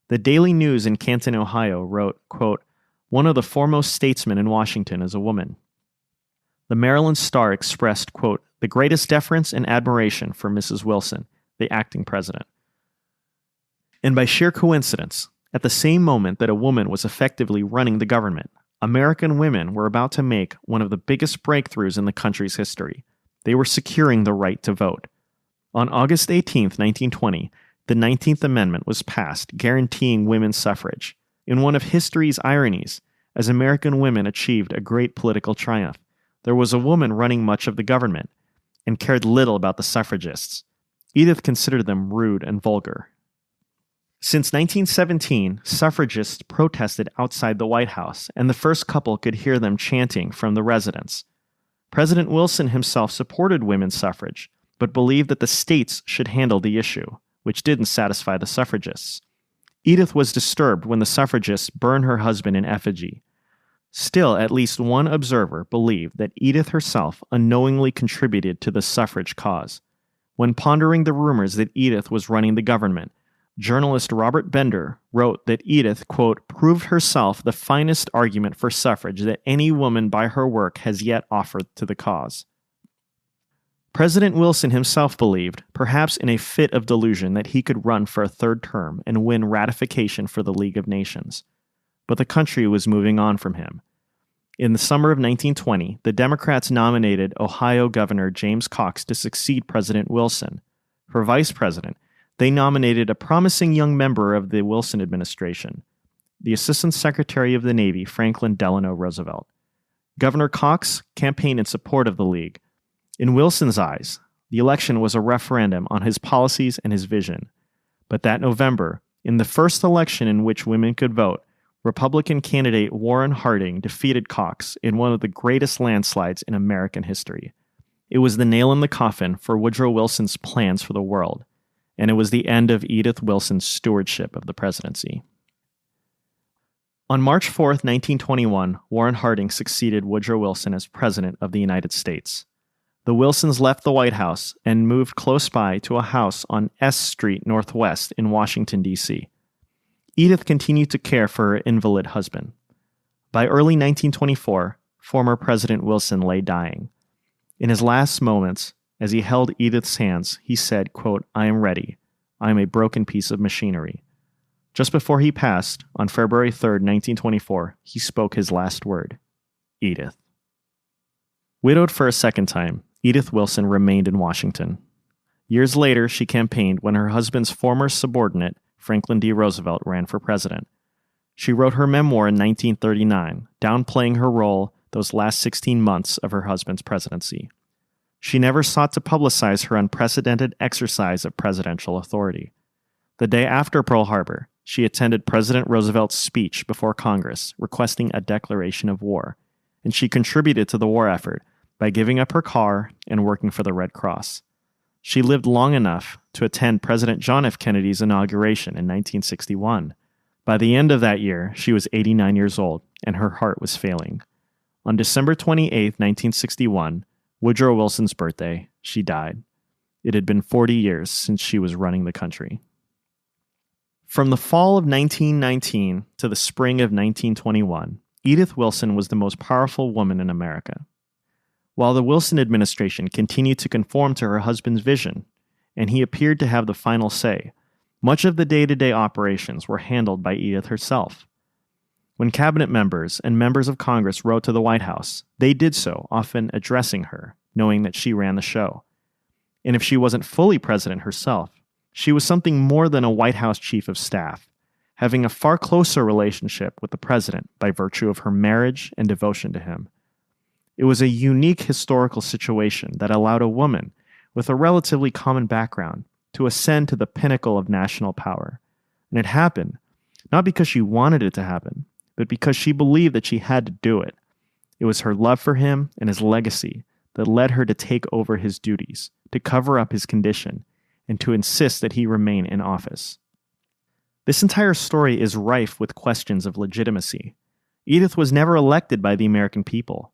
The Daily News in Canton, Ohio wrote, quote, "One of the foremost statesmen in Washington is a woman." The Maryland Star expressed, quote, "the greatest deference and admiration for Mrs. Wilson, the acting president." And by sheer coincidence, at the same moment that a woman was effectively running the government, American women were about to make one of the biggest breakthroughs in the country's history. They were securing the right to vote. On August 18, 1920, the 19th Amendment was passed, guaranteeing women's suffrage. In one of history's ironies, as American women achieved a great political triumph, there was a woman running much of the government and cared little about the suffragists. Edith considered them rude and vulgar. Since 1917, suffragists protested outside the White House, and the first couple could hear them chanting from the residence. President Wilson himself supported women's suffrage, but believed that the states should handle the issue, which didn't satisfy the suffragists. Edith was disturbed when the suffragists burned her husband in effigy. Still, at least one observer believed that Edith herself unknowingly contributed to the suffrage cause. When pondering the rumors that Edith was running the government, journalist Robert Bender wrote that Edith, quote, "proved herself the finest argument for suffrage that any woman by her work has yet offered to the cause." President Wilson himself believed, perhaps in a fit of delusion, that he could run for a third term and win ratification for the League of Nations. But the country was moving on from him. In the summer of 1920, the Democrats nominated Ohio Governor James Cox to succeed President Wilson. For vice president, they nominated a promising young member of the Wilson administration, the Assistant Secretary of the Navy, Franklin Delano Roosevelt. Governor Cox campaigned in support of the League. In Wilson's eyes, the election was a referendum on his policies and his vision. But that November, in the first election in which women could vote, Republican candidate Warren Harding defeated Cox in one of the greatest landslides in American history. It was the nail in the coffin for Woodrow Wilson's plans for the world, and it was the end of Edith Wilson's stewardship of the presidency. On March 4th, 1921, Warren Harding succeeded Woodrow Wilson as President of the United States. The Wilsons left the White House and moved close by to a house on S Street Northwest in Washington, D.C. Edith continued to care for her invalid husband. By early 1924, former President Wilson lay dying. In his last moments, as he held Edith's hands, he said, quote, "I am ready. I am a broken piece of machinery." Just before he passed, on February 3rd, 1924, he spoke his last word, Edith. Widowed for a second time, Edith Wilson remained in Washington. Years later, she campaigned when her husband's former subordinate, Franklin D. Roosevelt, ran for president. She wrote her memoir in 1939, downplaying her role those last 16 months of her husband's presidency. She never sought to publicize her unprecedented exercise of presidential authority. The day after Pearl Harbor, she attended President Roosevelt's speech before Congress requesting a declaration of war, and she contributed to the war effort by giving up her car and working for the Red Cross. She lived long enough to attend President John F. Kennedy's inauguration in 1961. By the end of that year, she was 89 years old, and her heart was failing. On December 28, 1961, Woodrow Wilson's birthday, she died. It had been 40 years since she was running the country. From the fall of 1919 to the spring of 1921, Edith Wilson was the most powerful woman in America. While the Wilson administration continued to conform to her husband's vision, and he appeared to have the final say, much of the day-to-day operations were handled by Edith herself. When cabinet members and members of Congress wrote to the White House, they did so, often addressing her, knowing that she ran the show. And if she wasn't fully president herself, she was something more than a White House chief of staff, having a far closer relationship with the president by virtue of her marriage and devotion to him. It was a unique historical situation that allowed a woman with a relatively common background to ascend to the pinnacle of national power. And it happened, not because she wanted it to happen, but because she believed that she had to do it. It was her love for him and his legacy that led her to take over his duties, to cover up his condition, and to insist that he remain in office. This entire story is rife with questions of legitimacy. Edith was never elected by the American people.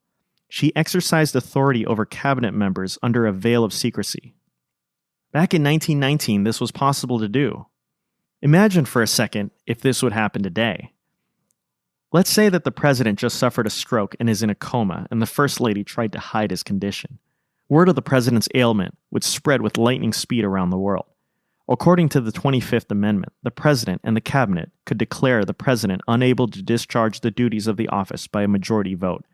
She exercised authority over cabinet members under a veil of secrecy. Back in 1919, this was possible to do. Imagine for a second if this would happen today. Let's say that the president just suffered a stroke and is in a coma, and the First Lady tried to hide his condition. Word of the president's ailment would spread with lightning speed around the world. According to the 25th Amendment, the president and the cabinet could declare the president unable to discharge the duties of the office by a majority vote.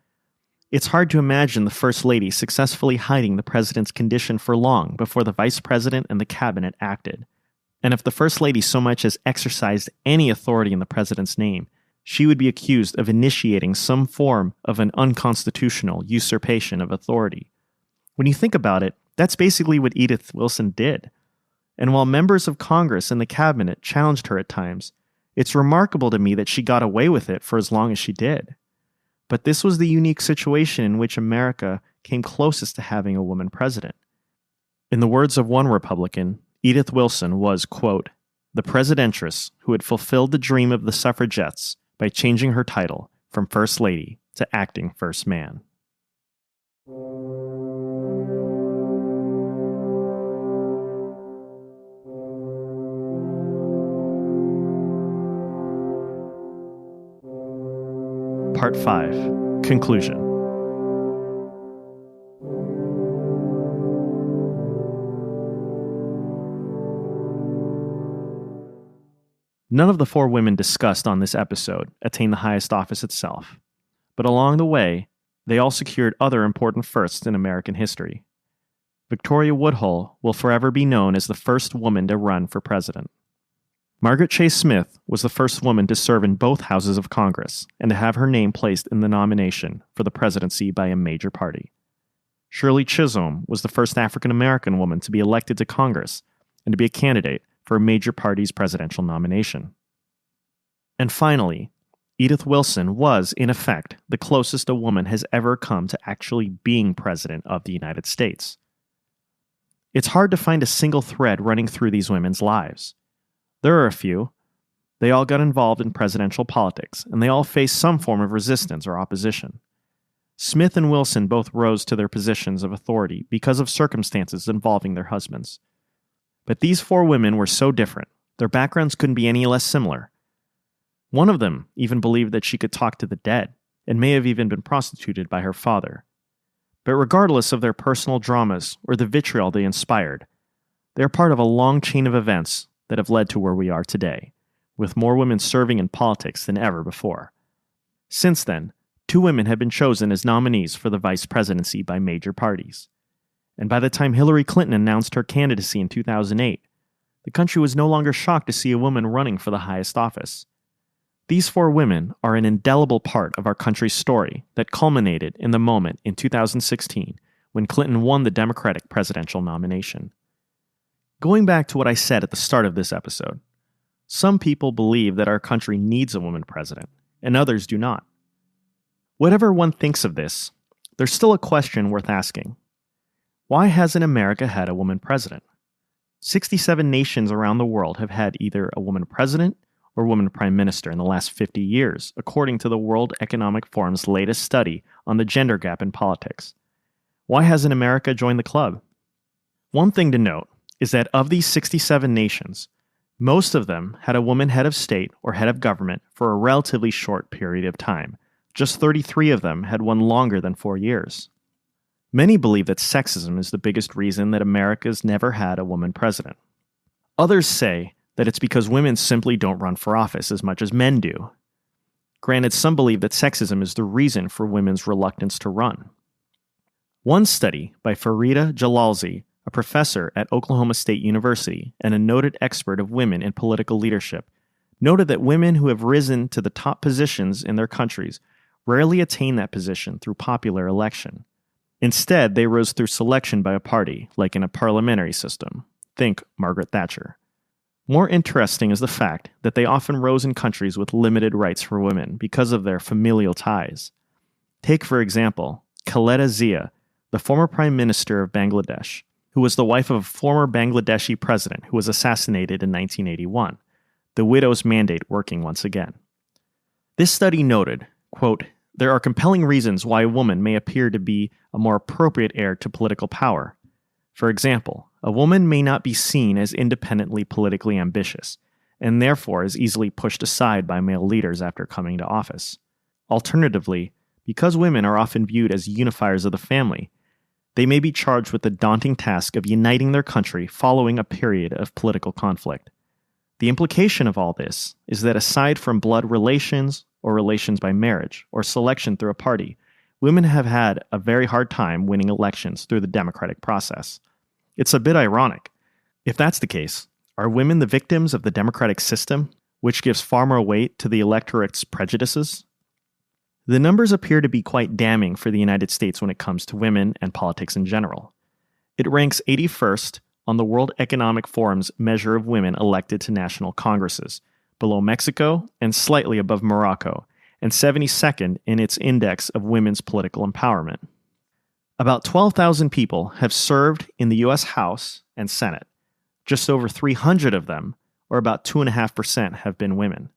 It's hard to imagine the First Lady successfully hiding the president's condition for long before the vice president and the cabinet acted. And if the First Lady so much as exercised any authority in the president's name, she would be accused of initiating some form of an unconstitutional usurpation of authority. When you think about it, that's basically what Edith Wilson did. And while members of Congress and the cabinet challenged her at times, it's remarkable to me that she got away with it for as long as she did. But this was the unique situation in which America came closest to having a woman president. In the words of one Republican, Edith Wilson was, quote, "the presidentress who had fulfilled the dream of the suffragettes by changing her title from First Lady to acting First Man." Part 5. Conclusion. None of the four women discussed on this episode attained the highest office itself, but along the way, they all secured other important firsts in American history. Victoria Woodhull will forever be known as the first woman to run for president. Margaret Chase Smith was the first woman to serve in both houses of Congress and to have her name placed in the nomination for the presidency by a major party. Shirley Chisholm was the first African-American woman to be elected to Congress and to be a candidate for a major party's presidential nomination. And finally, Edith Wilson was, in effect, the closest a woman has ever come to actually being president of the United States. It's hard to find a single thread running through these women's lives. There are a few. They all got involved in presidential politics, and they all faced some form of resistance or opposition. Smith and Wilson both rose to their positions of authority because of circumstances involving their husbands. But these 4 women were so different, their backgrounds couldn't be any less similar. One of them even believed that she could talk to the dead, and may have even been prostituted by her father. But regardless of their personal dramas or the vitriol they inspired, they are part of a long chain of events that have led to where we are today, with more women serving in politics than ever before. Since then, 2 women have been chosen as nominees for the vice presidency by major parties. And by the time Hillary Clinton announced her candidacy in 2008, the country was no longer shocked to see a woman running for the highest office. These 4 women are an indelible part of our country's story that culminated in the moment in 2016 when Clinton won the Democratic presidential nomination. Going back to what I said at the start of this episode, some people believe that our country needs a woman president, and others do not. Whatever one thinks of this, there's still a question worth asking. Why hasn't America had a woman president? 67 nations around the world have had either a woman president or woman prime minister in the last 50 years, according to the World Economic Forum's latest study on the gender gap in politics. Why hasn't America joined the club? One thing to note is that of these 67 nations, most of them had a woman head of state or head of government for a relatively short period of time. Just 33 of them had one longer than 4 years. Many believe that sexism is the biggest reason that America's never had a woman president. Others say that it's because women simply don't run for office as much as men do. Granted, some believe that sexism is the reason for women's reluctance to run. One study by Farida Jalalzi, a professor at Oklahoma State University and a noted expert of women in political leadership, noted that women who have risen to the top positions in their countries rarely attain that position through popular election. Instead, they rose through selection by a party, like in a parliamentary system. Think Margaret Thatcher. More interesting is the fact that they often rose in countries with limited rights for women because of their familial ties. Take, for example, Khaleda Zia, the former Prime Minister of Bangladesh, who was the wife of a former Bangladeshi president who was assassinated in 1981, the widow's mandate working once again. This study noted, quote, "There are compelling reasons why a woman may appear to be a more appropriate heir to political power. For example, a woman may not be seen as independently politically ambitious, and therefore is easily pushed aside by male leaders after coming to office. Alternatively, because women are often viewed as unifiers of the family, they may be charged with the daunting task of uniting their country following a period of political conflict. The implication of all this is that aside from blood relations, or relations by marriage, or selection through a party, women have had a very hard time winning elections through the democratic process. It's a bit ironic. If that's the case, are women the victims of the democratic system, which gives far more weight to the electorate's prejudices? The numbers appear to be quite damning for the United States when it comes to women and politics in general. It ranks 81st on the World Economic Forum's measure of women elected to national congresses, below Mexico and slightly above Morocco, and 72nd in its index of women's political empowerment. About 12,000 people have served in the U.S. House and Senate. Just over 300 of them, or about 2.5%, have been women.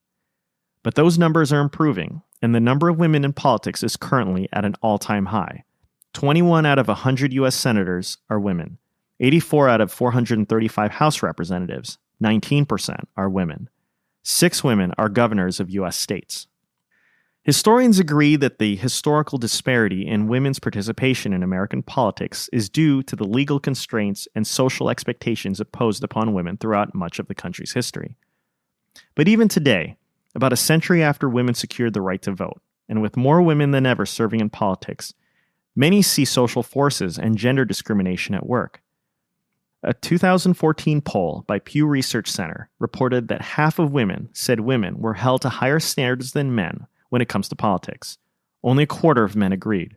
But those numbers are improving, and the number of women in politics is currently at an all-time high. 21 out of 100 U.S. senators are women. 84 out of 435 House representatives, 19%, are women. 6 women are governors of U.S. states. Historians agree that the historical disparity in women's participation in American politics is due to the legal constraints and social expectations imposed upon women throughout much of the country's history. But even today, about a century after women secured the right to vote, and with more women than ever serving in politics, many see social forces and gender discrimination at work. A 2014 poll by Pew Research Center reported that half of women said women were held to higher standards than men when it comes to politics. Only a quarter of men agreed.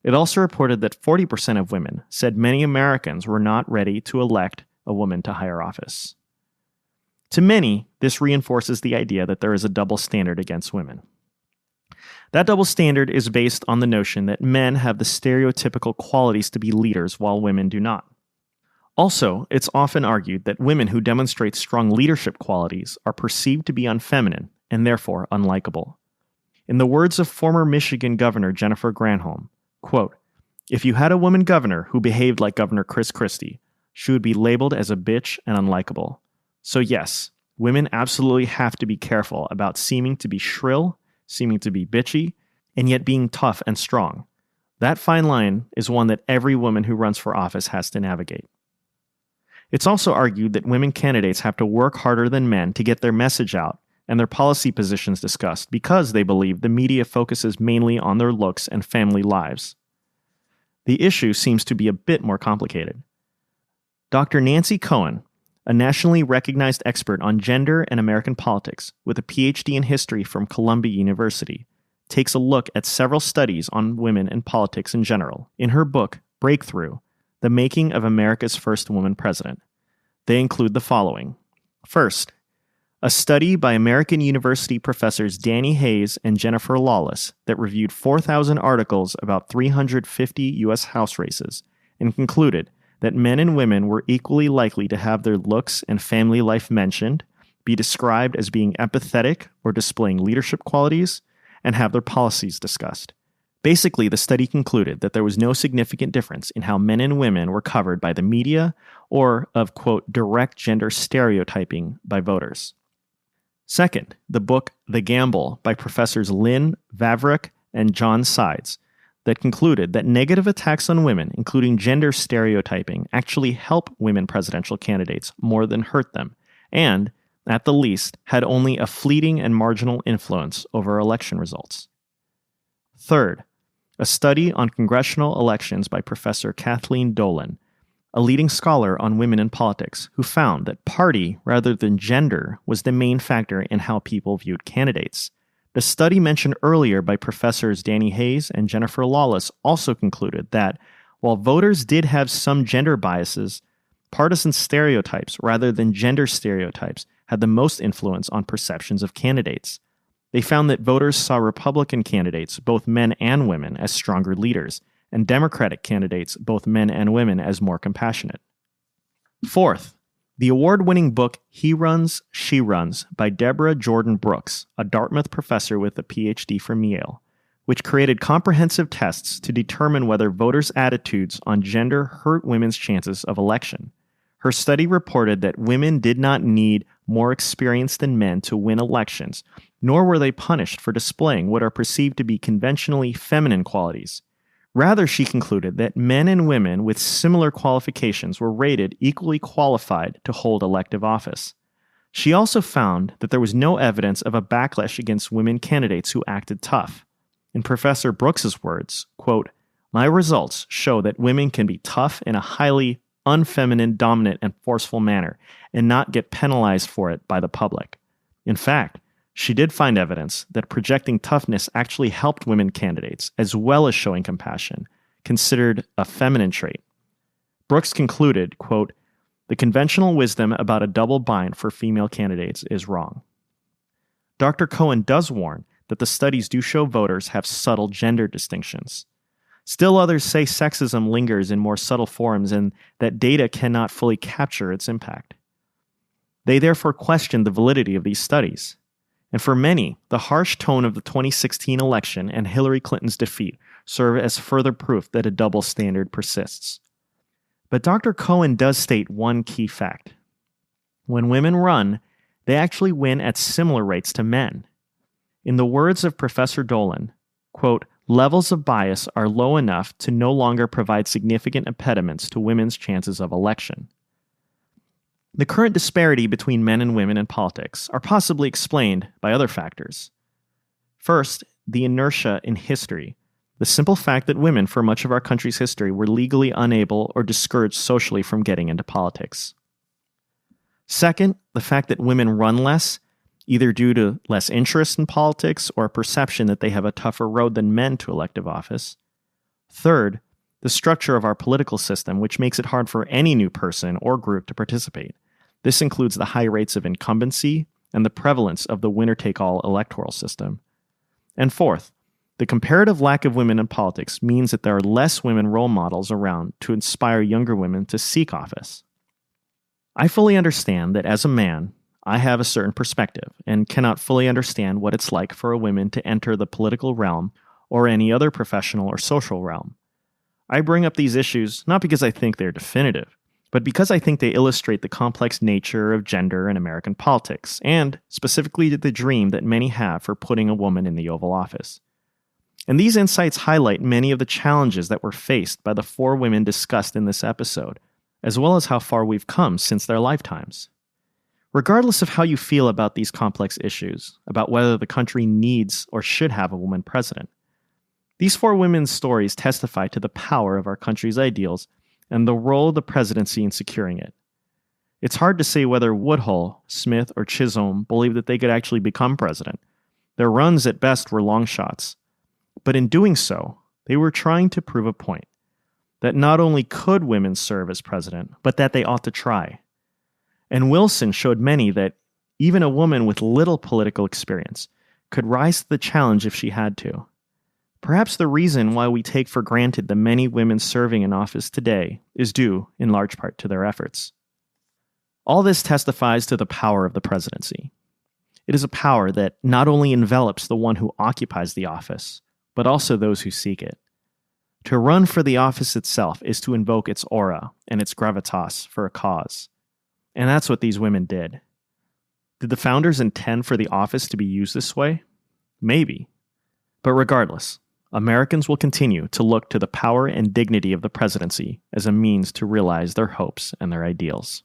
It also reported that 40% of women said many Americans were not ready to elect a woman to higher office. To many, this reinforces the idea that there is a double standard against women. That double standard is based on the notion that men have the stereotypical qualities to be leaders while women do not. Also, it's often argued that women who demonstrate strong leadership qualities are perceived to be unfeminine and therefore unlikable. In the words of former Michigan Governor Jennifer Granholm, quote, "If you had a woman governor who behaved like Governor Chris Christie, she would be labeled as a bitch and unlikable. So yes, women absolutely have to be careful about seeming to be shrill, seeming to be bitchy, and yet being tough and strong. That fine line is one that every woman who runs for office has to navigate." It's also argued that women candidates have to work harder than men to get their message out and their policy positions discussed because they believe the media focuses mainly on their looks and family lives. The issue seems to be a bit more complicated. Dr. Nancy Cohen, a nationally recognized expert on gender and American politics with a PhD in history from Columbia University, takes a look at several studies on women and politics in general in her book, Breakthrough: The Making of America's First Woman President. They include the following. First, a study by American University professors Danny Hayes and Jennifer Lawless that reviewed 4,000 articles about 350 U.S. House races and concluded that men and women were equally likely to have their looks and family life mentioned, be described as being empathetic or displaying leadership qualities, and have their policies discussed. Basically, the study concluded that there was no significant difference in how men and women were covered by the media or of, quote, direct gender stereotyping by voters. Second, the book The Gamble by professors Lynn Vavreck and John Sides that concluded that negative attacks on women, including gender stereotyping, actually help women presidential candidates more than hurt them, and, at the least, had only a fleeting and marginal influence over election results. Third, a study on congressional elections by Professor Kathleen Dolan, a leading scholar on women in politics, who found that party rather than gender was the main factor in how people viewed candidates. The study mentioned earlier by Professors Danny Hayes and Jennifer Lawless also concluded that, while voters did have some gender biases, partisan stereotypes rather than gender stereotypes had the most influence on perceptions of candidates. They found that voters saw Republican candidates, both men and women, as stronger leaders, and Democratic candidates, both men and women, as more compassionate. Fourth, the award-winning book He Runs, She Runs by Deborah Jordan Brooks, a Dartmouth professor with a PhD from Yale, which created comprehensive tests to determine whether voters' attitudes on gender hurt women's chances of election. Her study reported that women did not need more experience than men to win elections, nor were they punished for displaying what are perceived to be conventionally feminine qualities. Rather, she concluded that men and women with similar qualifications were rated equally qualified to hold elective office. She also found that there was no evidence of a backlash against women candidates who acted tough. In Professor Brooks's words, quote, "My results show that women can be tough in a highly unfeminine, dominant, and forceful manner, and not get penalized for it by the public." In fact, she did find evidence that projecting toughness actually helped women candidates, as well as showing compassion, considered a feminine trait. Brooks concluded, quote, "The conventional wisdom about a double bind for female candidates is wrong." Dr. Cohen does warn that the studies do show voters have subtle gender distinctions. Still others say sexism lingers in more subtle forms and that data cannot fully capture its impact. They therefore question the validity of these studies. And for many, the harsh tone of the 2016 election and Hillary Clinton's defeat serve as further proof that a double standard persists. But Dr. Cohen does state one key fact. When women run, they actually win at similar rates to men. In the words of Professor Dolan, quote, "Levels of bias are low enough to no longer provide significant impediments to women's chances of election." The current disparity between men and women in politics are possibly explained by other factors. First, the inertia in history, the simple fact that women for much of our country's history were legally unable or discouraged socially from getting into politics. Second, the fact that women run less, either due to less interest in politics or a perception that they have a tougher road than men to elective office. Third, the structure of our political system, which makes it hard for any new person or group to participate. This includes the high rates of incumbency and the prevalence of the winner-take-all electoral system. And fourth, the comparative lack of women in politics means that there are less women role models around to inspire younger women to seek office. I fully understand that as a man, I have a certain perspective and cannot fully understand what it's like for a woman to enter the political realm or any other professional or social realm. I bring up these issues not because I think they're definitive, but because I think they illustrate the complex nature of gender in American politics, and specifically the dream that many have for putting a woman in the Oval Office. And these insights highlight many of the challenges that were faced by the 4 women discussed in this episode, as well as how far we've come since their lifetimes. Regardless of how you feel about these complex issues, about whether the country needs or should have a woman president, these 4 women's stories testify to the power of our country's ideals and the role of the presidency in securing it. It's hard to say whether Woodhull, Smith, or Chisholm believed that they could actually become president. Their runs at best were long shots. But in doing so, they were trying to prove a point, that not only could women serve as president, but that they ought to try. And Wilson showed many that even a woman with little political experience could rise to the challenge if she had to. Perhaps the reason why we take for granted the many women serving in office today is due, in large part, to their efforts. All this testifies to the power of the presidency. It is a power that not only envelops the one who occupies the office, but also those who seek it. To run for the office itself is to invoke its aura and its gravitas for a cause. And that's what these women did. Did the founders intend for the office to be used this way? Maybe. But regardless, Americans will continue to look to the power and dignity of the presidency as a means to realize their hopes and their ideals.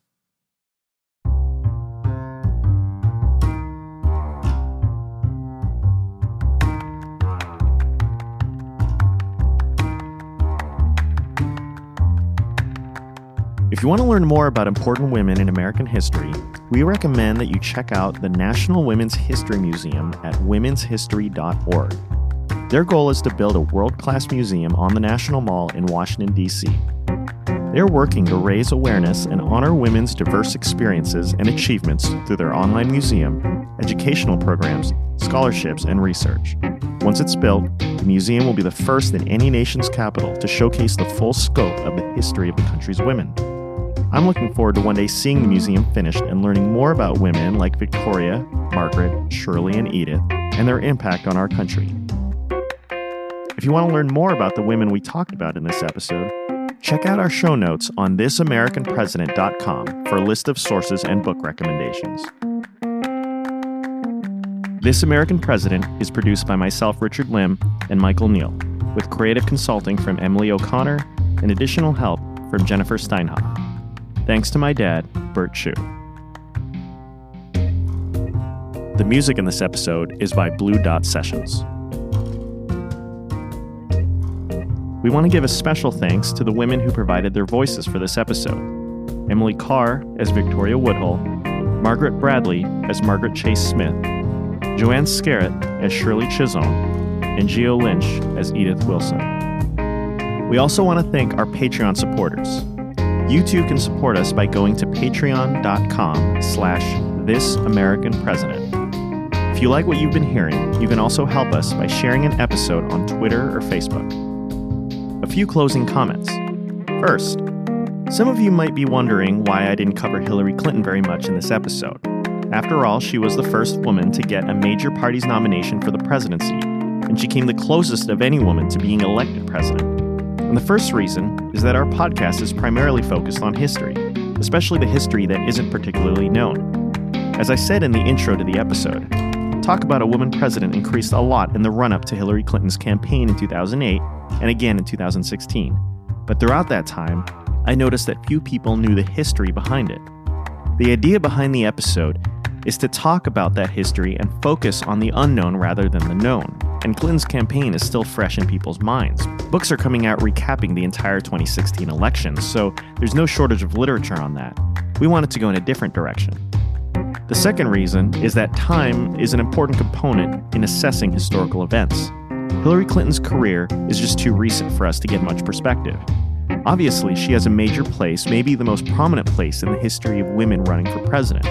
If you want to learn more about important women in American history, we recommend that you check out the National Women's History Museum at womenshistory.org. Their goal is to build a world-class museum on the National Mall in Washington, D.C. They're working to raise awareness and honor women's diverse experiences and achievements through their online museum, educational programs, scholarships, and research. Once it's built, the museum will be the first in any nation's capital to showcase the full scope of the history of the country's women. I'm looking forward to one day seeing the museum finished and learning more about women like Victoria, Margaret, Shirley, and Edith, and their impact on our country. If you want to learn more about the women we talked about in this episode, check out our show notes on thisamericanpresident.com for a list of sources and book recommendations. This American President is produced by myself, Richard Lim, and Michael Neal, with creative consulting from Emily O'Connor and additional help from Jennifer Steinhoff. Thanks to my dad, Bert Chu. The music in this episode is by Blue Dot Sessions. We want to give a special thanks to the women who provided their voices for this episode. Emily Carr as Victoria Woodhull, Margaret Bradley as Margaret Chase Smith, Joanne Scarrett as Shirley Chisholm, and Geo Lynch as Edith Wilson. We also want to thank our Patreon supporters. You too can support us by going to patreon.com/thisamericanpresident. If you like what you've been hearing, you can also help us by sharing an episode on Twitter or Facebook. A few closing comments. First, some of you might be wondering why I didn't cover Hillary Clinton very much in this episode. After all, she was the first woman to get a major party's nomination for the presidency, and she came the closest of any woman to being elected president. And the first reason is that our podcast is primarily focused on history, especially the history that isn't particularly known. As I said in the intro to the episode, talk about a woman president increased a lot in the run-up to Hillary Clinton's campaign in 2008 and again in 2016. But throughout that time, I noticed that few people knew the history behind it. The idea behind the episode is to talk about that history and focus on the unknown rather than the known. And Clinton's campaign is still fresh in people's minds. Books are coming out recapping the entire 2016 election, so there's no shortage of literature on that. We wanted to go in a different direction. The second reason is that time is an important component in assessing historical events. Hillary Clinton's career is just too recent for us to get much perspective. Obviously, she has a major place, maybe the most prominent place in the history of women running for president.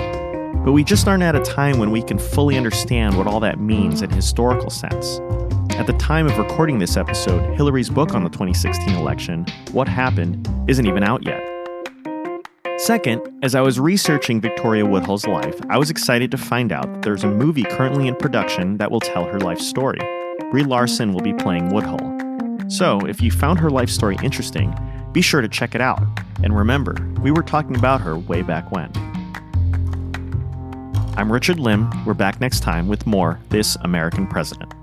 But we just aren't at a time when we can fully understand what all that means in a historical sense. At the time of recording this episode, Hillary's book on the 2016 election, What Happened, isn't even out yet. Second, as I was researching Victoria Woodhull's life, I was excited to find out that there's a movie currently in production that will tell her life story. Brie Larson will be playing Woodhull. So, if you found her life story interesting, be sure to check it out. And remember, we were talking about her way back when. I'm Richard Lim. We're back next time with more This American President.